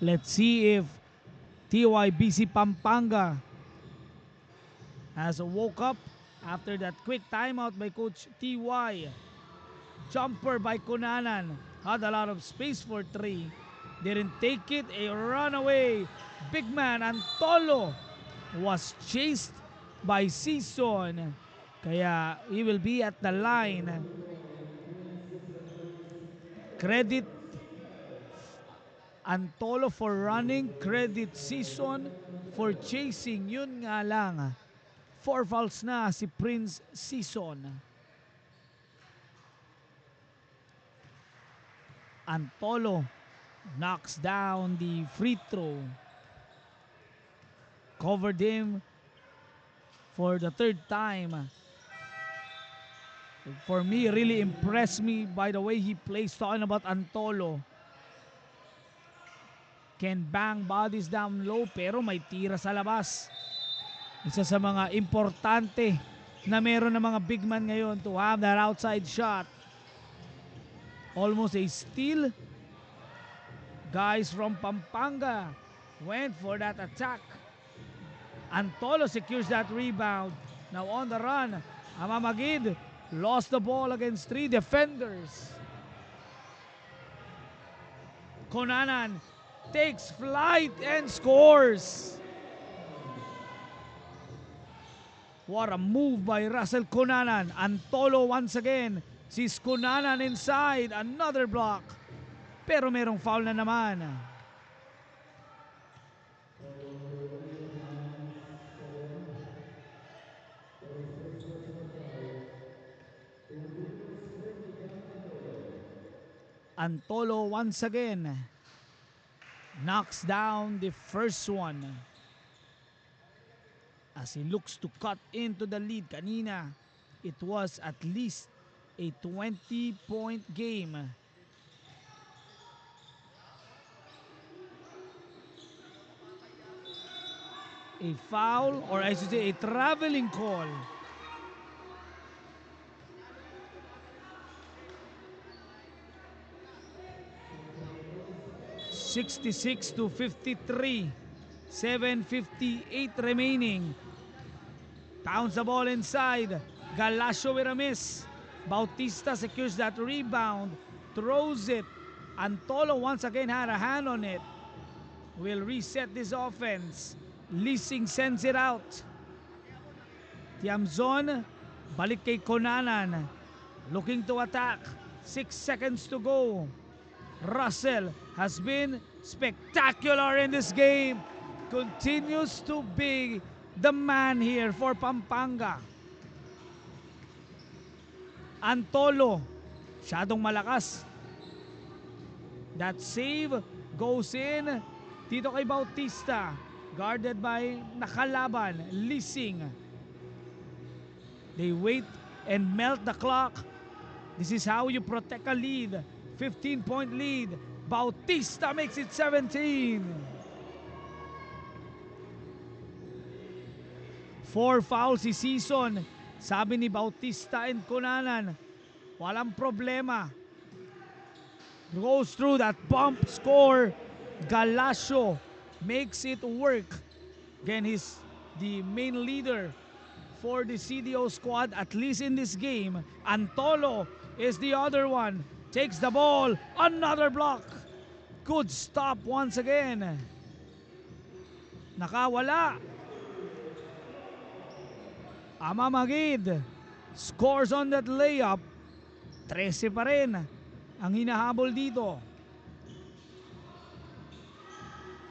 Let's see if TYBC Pampanga has woke up after that quick timeout by Coach TY. Jumper by Conanan. Had a lot of space for three. Didn't take it. A runaway. Big man Antolo was chased by Season. Kaya he will be at the line. Credit Antolo for running, credit Season for chasing. Yun nga lang, 4 fouls na si Prince Season. Antolo knocks down the free throw. Covered him for the 3rd time. For me, really impressed me by the way he plays. Talking about Antolo. Can bang bodies down low pero may tira sa labas. Isa sa mga importante na meron ng mga big man ngayon to have that outside shot. Almost a steal. Guys from Pampanga went for that attack. Antolo secures that rebound. Now on the run, Amamagid lost the ball against 3 defenders. Konanan takes flight and scores. What a move by Russell Konanan. Antolo once again. Sees Konanan inside. Another block. Pero merong foul na naman. Antolo once again knocks down the first one as he looks to cut into the lead. Kanina, it was at least a 20-point game. A foul, or I should say a traveling call. (66-53). 7:58 remaining. Pounds the ball inside. Galasio with a miss. Bautista secures that rebound. Throws it. Antolo once again had a hand on it. Will reset this offense. Lising sends it out. Tiamzon, balik kay Konanan. Looking to attack. 6 seconds to go. Russell has been spectacular in this game. Continues to be the man here for Pampanga. Antolo, masyadong malakas. That save goes in dito kay Bautista. Guarded by nakalaban, Lising. They wait and melt the clock. This is how you protect a lead. 15-point lead. Bautista makes it 17. 4 fouls si Season. Sabi ni Bautista and Konanan, walang problema. Goes through that bump score. Galasio makes it work. Again, he's the main leader for the CDO squad, at least in this game. Antolo is the other one. Takes the ball. Another block. Good stop once again. Nakawala. Amamagid scores on that layup. 13 pa rin ang hinahabol dito.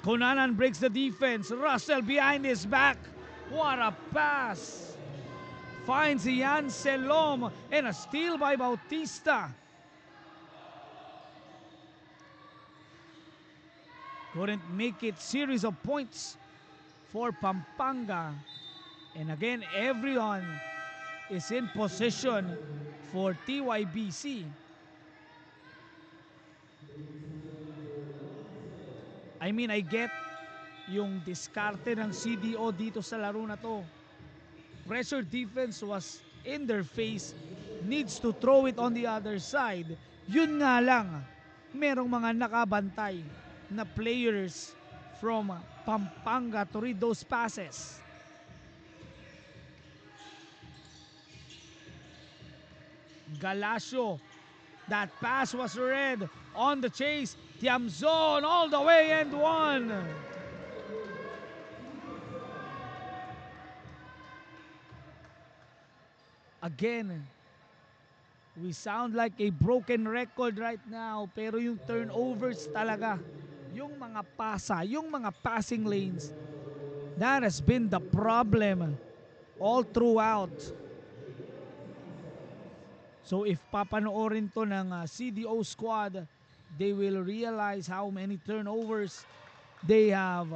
Konanan breaks the defense. Russell behind his back. What a pass. Finds Ian Selom and a steal by Bautista. Couldn't make it. Series of points for Pampanga. And again, everyone is in position for TYBC. I mean, I get yung diskarte ng CDO dito sa laro na to. Pressure defense was in their face. Needs to throw it on the other side. Yun nga lang, merong mga nakabantay na players from Pampanga to read those passes. Galasio, that pass was read. On the chase, Tiamzon all the way and one. Again, we sound like a broken record right now, pero yung turnovers talaga, yung mga pasa, yung mga passing lanes, that has been the problem all throughout. So if papanoorin to ng CDO squad, they will realize how many turnovers they have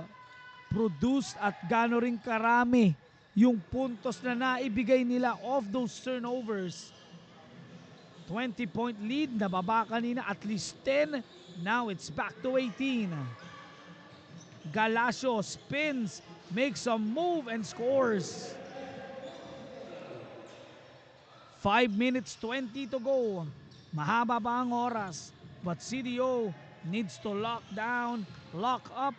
produced at gaano rin karami yung puntos na naibigay nila of those turnovers. 20-point lead, nababa kanina at least 10. Now it's back to 18. Galacio spins, makes a move and scores. 5 minutes 20 to go. Mahaba pa ang oras, but CDO needs to lock down, lock up,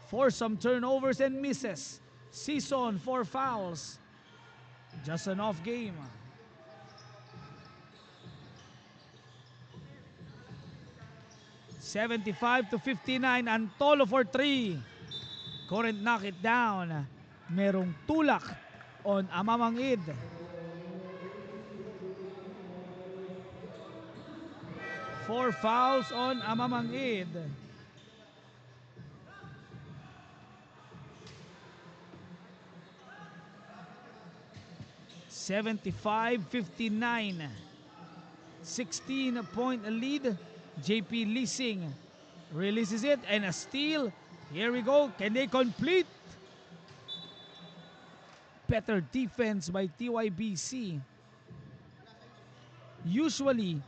force some turnovers and misses. Season 4 fouls. Just an off game. 75-59, Antolo for 3. Couldn't knock it down. Merong tulak on Amamangid. Four fouls on Amamangid. (75-59). 16-point lead. JP Leasing releases it and a steal. Here we go. Can they complete? Better defense by TYBC. Usually,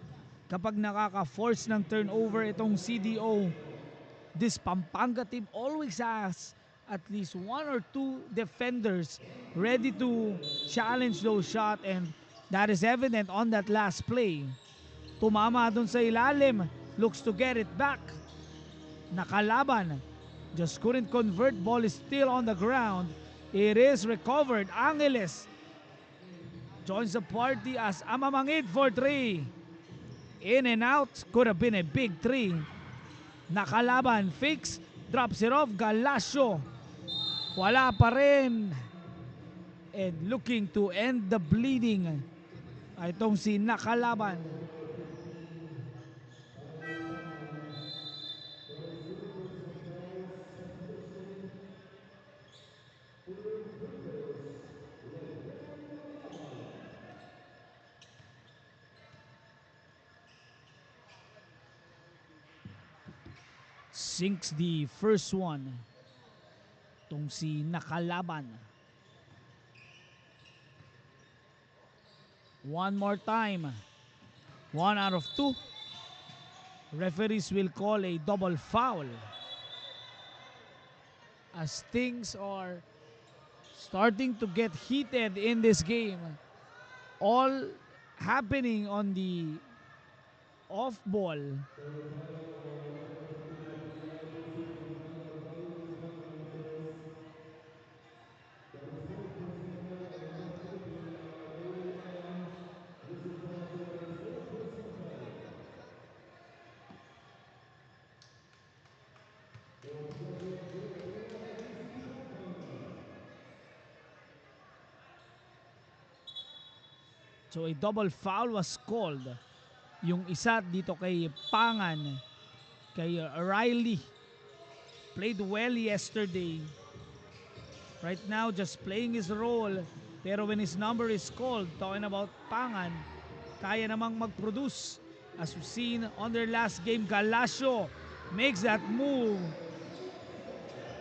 kapag nakaka-force ng turnover itong CDO, this Pampanga team always has at least 1 or 2 defenders ready to challenge those shots, and that is evident on that last play. Tumama dun sa ilalim, looks to get it back. Nakalaban, just couldn't convert, ball is still on the ground. It is recovered. Angeles joins the party as Amamangid for 3. In and out, could have been a big 3. Nakalaban, fakes, drops it off. Galacio, wala pa rin. And looking to end the bleeding, itong si Nakalaban. Sinks the first one. Itong si Nakalaban. One more time. 1 out of 2. Referees will call a double foul as things are starting to get heated in this game. All happening on the off ball. So a double foul was called. Yung isa dito kay Pangan, kay Riley. Played well yesterday. Right now just playing his role. Pero when his number is called, talking about Pangan, kaya namang mag-produce. As we've seen on their last game, Galacio makes that move.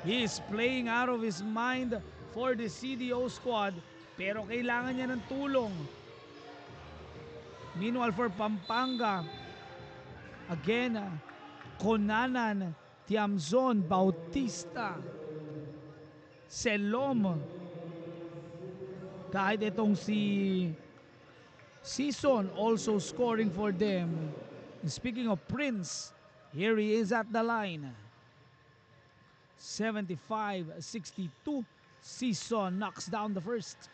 He is playing out of his mind for the CDO squad, pero kailangan niya ng tulong. Meanwhile for Pampanga, again, Conanan, Tiamzon, Bautista, Selom. Kahit itong si Season also scoring for them. And speaking of Prince, here he is at the line. 75-62, Season knocks down the first.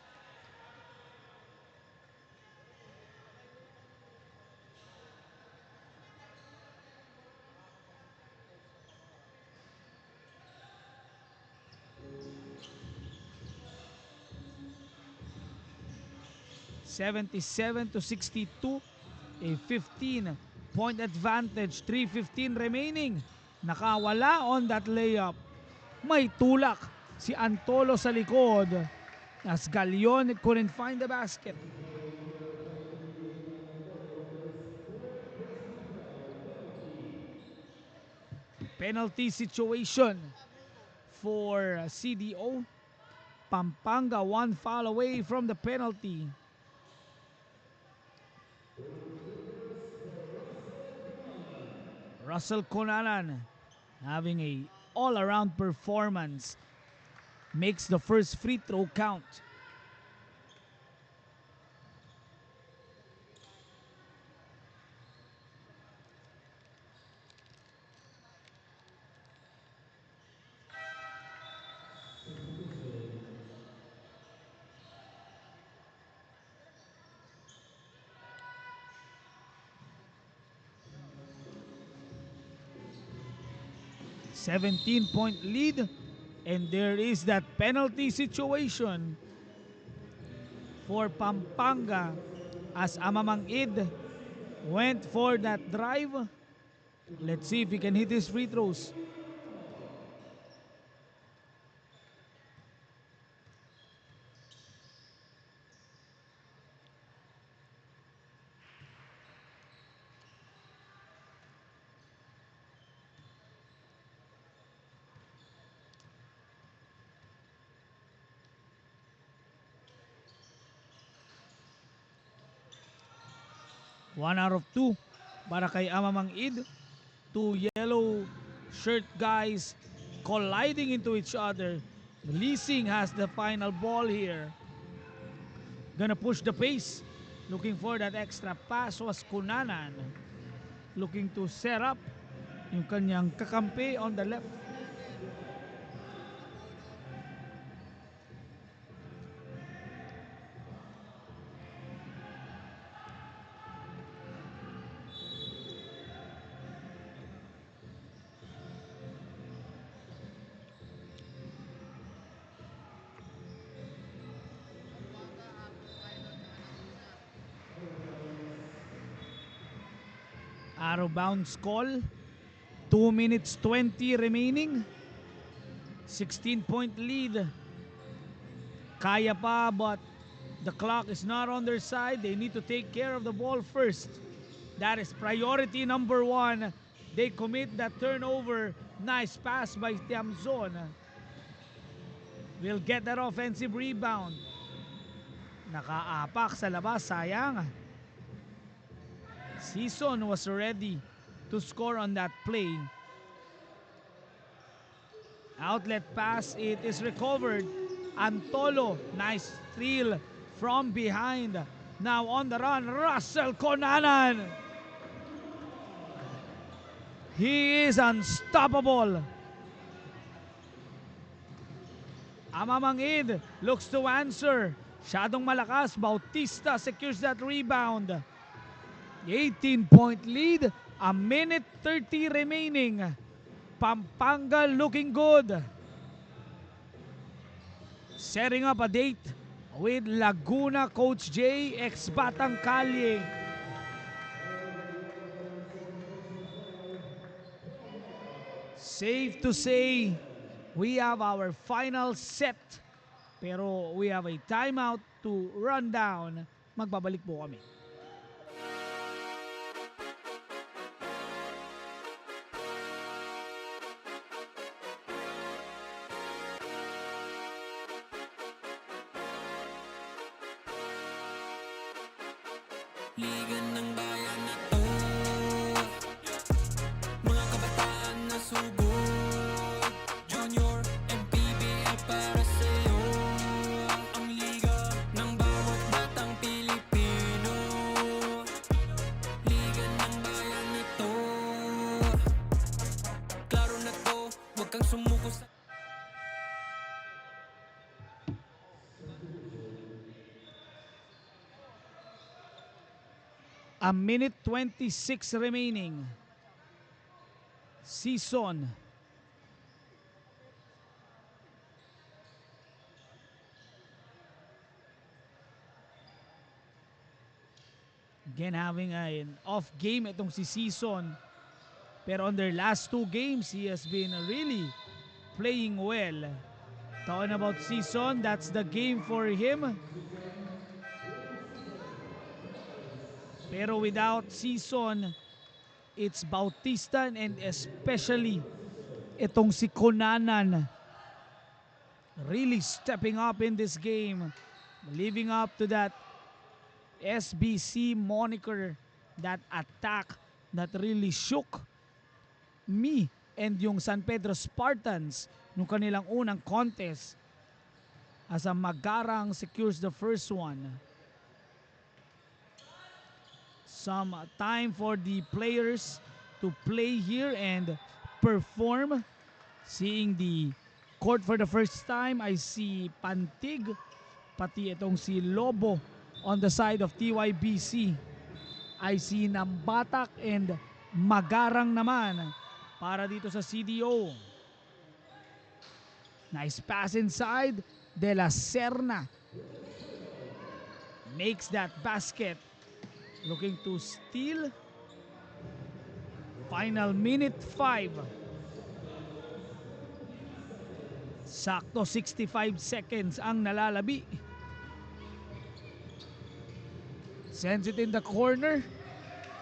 (77-62), a 15-point advantage, 3:15 remaining Nakawala on that layup. May tulak si Antolo sa likod as Galion couldn't find the basket. Penalty situation for CDO. Pampanga one foul away from the penalty. Russell Conanan having a all-around performance makes the first free throw count. "17-point lead, and there is that penalty situation for Pampanga as Amamang Id went for that drive. Let's see if he can hit his free throws. One out of two para kay Amamang Id. Two yellow shirt guys colliding into each other. Leasing has the final ball here. Gonna push the pace. Looking for that extra pass was Cunanan. Looking to set up yung kanyang kakampi on the left. Arrow bounce call. 2 minutes 20 remaining. 16-point lead. Kaya pa, but the clock is not on their side. They need to take care of the ball first. That is priority number one. They commit that turnover. Nice pass by Tiamzon. Will get that offensive rebound. Nakaapak sa labas, sayang. Season was ready to score on that play. Outlet pass, it is recovered. Antolo, nice steal from behind. Now on the run, Russell Conanan. He is unstoppable. Amamang Id looks to answer. Shadow malakas, Bautista secures that rebound. 18-point lead, a minute 30 remaining. Pampanga looking good. Setting up a date with Laguna Coach J, ex-Batang Kalye. Safe to say, we have our final set. Pero we have a timeout to run down. Magbabalik po kami. Liga ng bayan na to, mga kabataan na subok, Junior and PBL para sa'yo. Ang liga ng bawat batang Pilipino, liga ng bayan na to. Klaro na to, huwag kang sumuko sa A minute 26 remaining. Season. Again having an off game itong si Season. Pero on their last 2 games, he has been really playing well. Talking about Season, that's the game for him. Pero without Season, it's Bautista and especially itong si Konanan really stepping up in this game, living up to that SBC moniker, that attack that really shook me and yung San Pedro Spartans nung kanilang unang contest, as a Magarang secures the first one. Some time for the players to play here and perform. Seeing the court for the first time, I see Pantig, pati itong si Lobo on the side of TYBC. I see Nambatak and Magarang naman para dito sa CDO. Nice pass inside. De La Serna makes that basket. Looking to steal. Final minute 5. Sakto 65 seconds ang nalalabi. Sends it in the corner.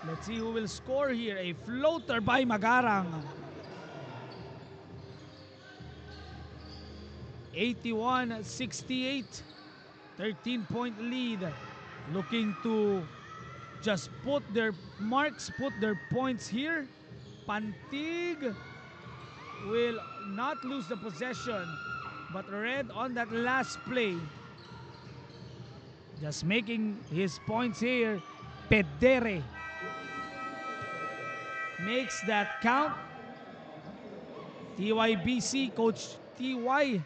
Let's see who will score here. A floater by Magarang. 81-68. 13-point lead. Looking to just put their marks, put their points here. Pantig will not lose the possession, but Red on that last play, just making his points here. Pedere makes that count. TYBC, Coach TY,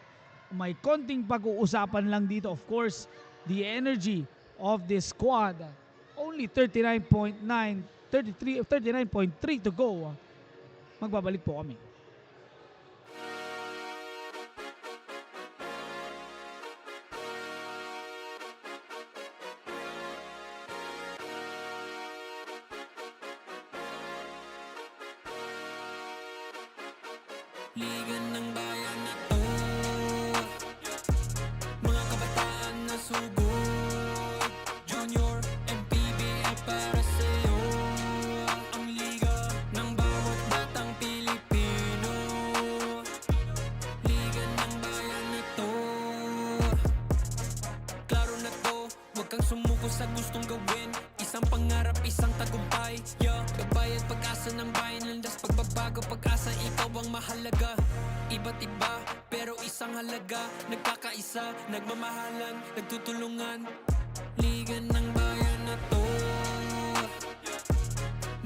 may konting pag-uusapan lang dito. Of course, the energy of this squad. Only 39.9, 39.3 to go. Magbabalik po kami. Liga ng bayan na to, mga kabataan na sugod, Junior and PBL para sa'yo. Ang liga ng bawat batang Pilipino. Liga ng bayan na to, klaro na to, huwag kang sumuko sa gustong gawin. Isang pangarap, isang tagumpay, yeah. Gabay at pag-asa ng bayan, landas pagbabago, pag-asa, ikaw ang mahalaga. Iba't iba, pero isang halaga. Nagkakaisa, nagmamahalan, nagtutulungan. Liga ng bayan na to,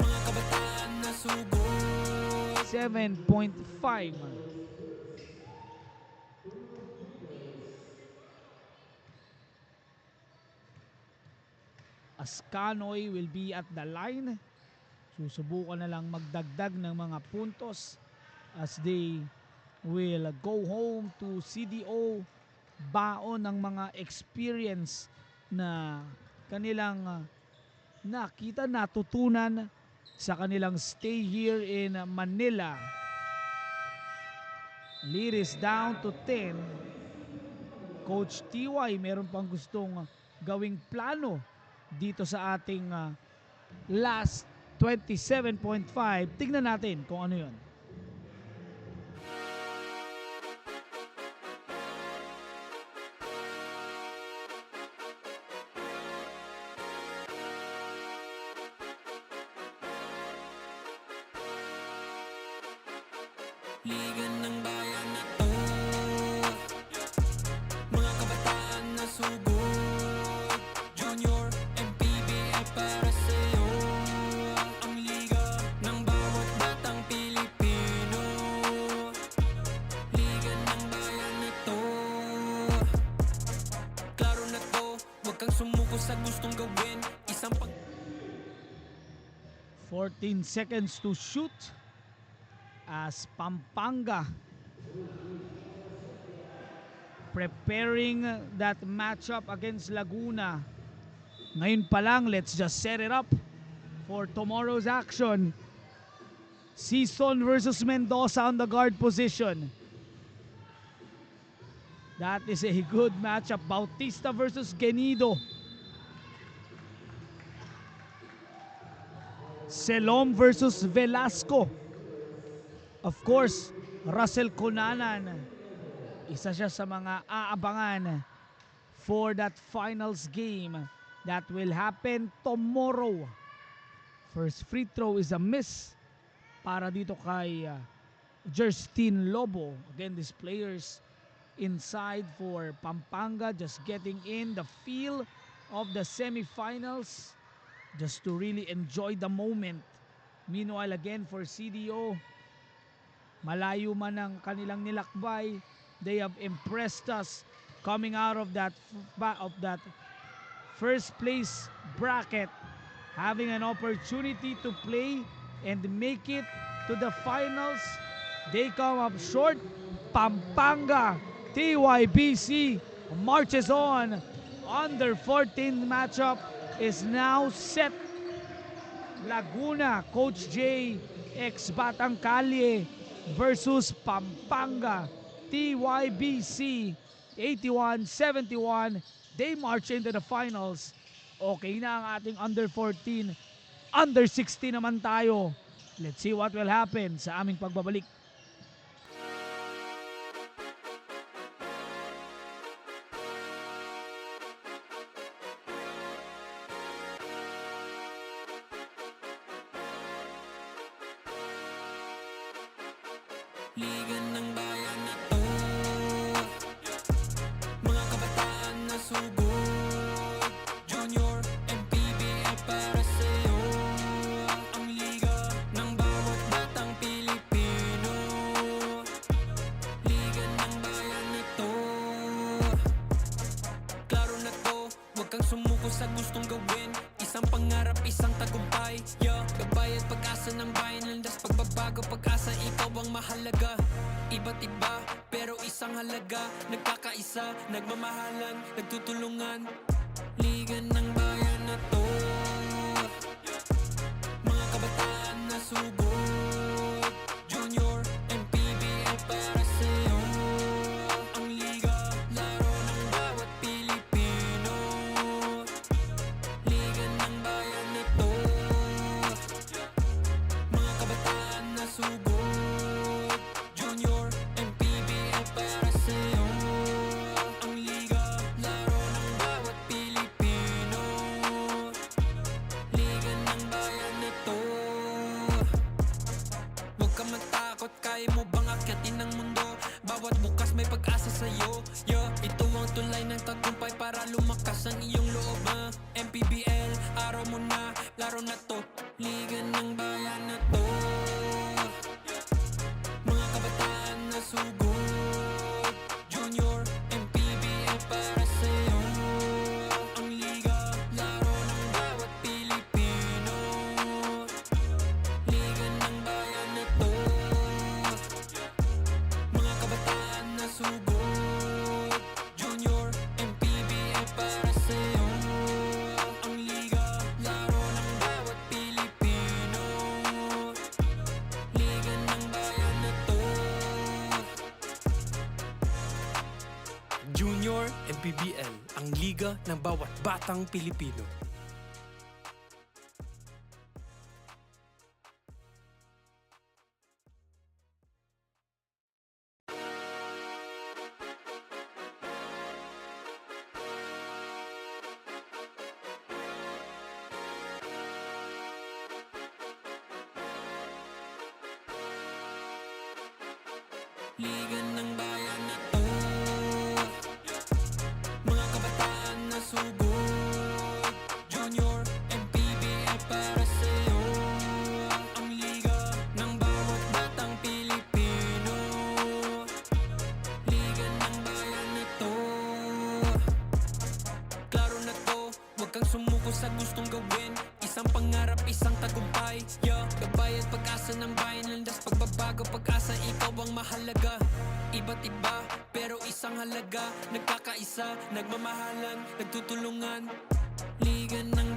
mga kabataan na sugod. 7.5. Ascanoy will be at the line. Susubukan na lang magdagdag ng mga puntos as they will go home to CDO. Baon ng mga experience na kanilang nakita, natutunan sa kanilang stay here in Manila. Lead is down to 10. Coach TY meron pang gustong gawing plano dito sa ating last 27.5. Tignan natin kung ano yun. Liga ng bayan na to, mga kabataan na sugod, Junior and PBL para sa'yo. Ang liga ng bawat batang Pilipino. Liga ng bayan na to, klaro na to, huwag kang sumuko sa gustong gawin. Isang 14 seconds to shoot as Pampanga preparing that matchup against Laguna. Ngayon pa lang, let's just set it up for tomorrow's action. Season versus Mendoza on the guard position. That is a good matchup. Bautista versus Genido. Selom versus Velasco. Of course, Russell Cunanan. Isa siya sa mga aabangan for that finals game that will happen tomorrow. First free throw is a miss para dito kay Justin Lobo. Again, these players inside for Pampanga, just getting in the feel of the semifinals, just to really enjoy the moment. Meanwhile, again for CDO, malayo man ang kanilang nilakbay, they have impressed us coming out of that first place bracket, having an opportunity to play and make it to the finals. They come up short. Pampanga TYBC marches on. Under 14 matchup is now set. Laguna, Coach J, ex-Batang Kalye versus Pampanga TYBC 81-71. They march into the finals. Okay na ang ating under 14. Under 16 naman tayo. Let's see what will happen sa aming pagbabalik. Liga ng bayan na to, mga kabataan na sugod, Junior and PBL para sa'yo. Ang liga ng bawat batang Pilipino, liga ng bayan na to. Klaro na to, huwag kang sumuko sa gustong gawin. Isang pangarap, isang tagumpay, yeah. Gabay at pag-asa ng bayan, landas pagbabago, pag-asa, ikaw ang mahalaga. Iba't iba, pero isang halaga. Nagkakaisa, nagmamahalan, nagtutulungan. Liga ng bayan na to, mga kabataan na sugod, Junior and PBL para sa'yo. Ang liga, laro ng bawat Pilipino. Liga ng bayan na to, mga kabataan na sugod, Junior and PBL para sa'yo. Ang liga, laro ng bawat Pilipino. Liga ng bayan na to. Huwag ka matakot, kaya mo bang akyatin ang mundo? Bawat bukas may pag-asa sa'yo, yeah. Ito ang tulay ng tagumpay para lumakas ang iyong loob, MPBL, araw mo na, laro na to. Liga ng bayan na to, mga kabataan na sugod, Junior and PBL para sa'yo. Ang liga, laro ng bawat Pilipino. Liga ng bayan na to, mga kabataan na sugod, Junior and PBL para sa'yo. Ang liga, laro ng bawat Pilipino. Liga ng bayan na to. Junior MPBL, ang liga ng bawat batang Pilipino. Liga ng bayan na to, mga kabataan na sugod, Junior and PBL para sa'yo. Ang liga ng bawat batang Pilipino. Liga ng bayan na to, klaro na to, huwag kang sumuko sa gustong gawin. Isang pangarap, isang tagumpay, yeah. Gabay at pag-asa ng bayan, landas pagbabago, pag-asa, ikaw ang mahalaga. Iba't iba, pero isang halaga. Nagkakaisa, nagmamahalan, nagtutulungan. Liga ng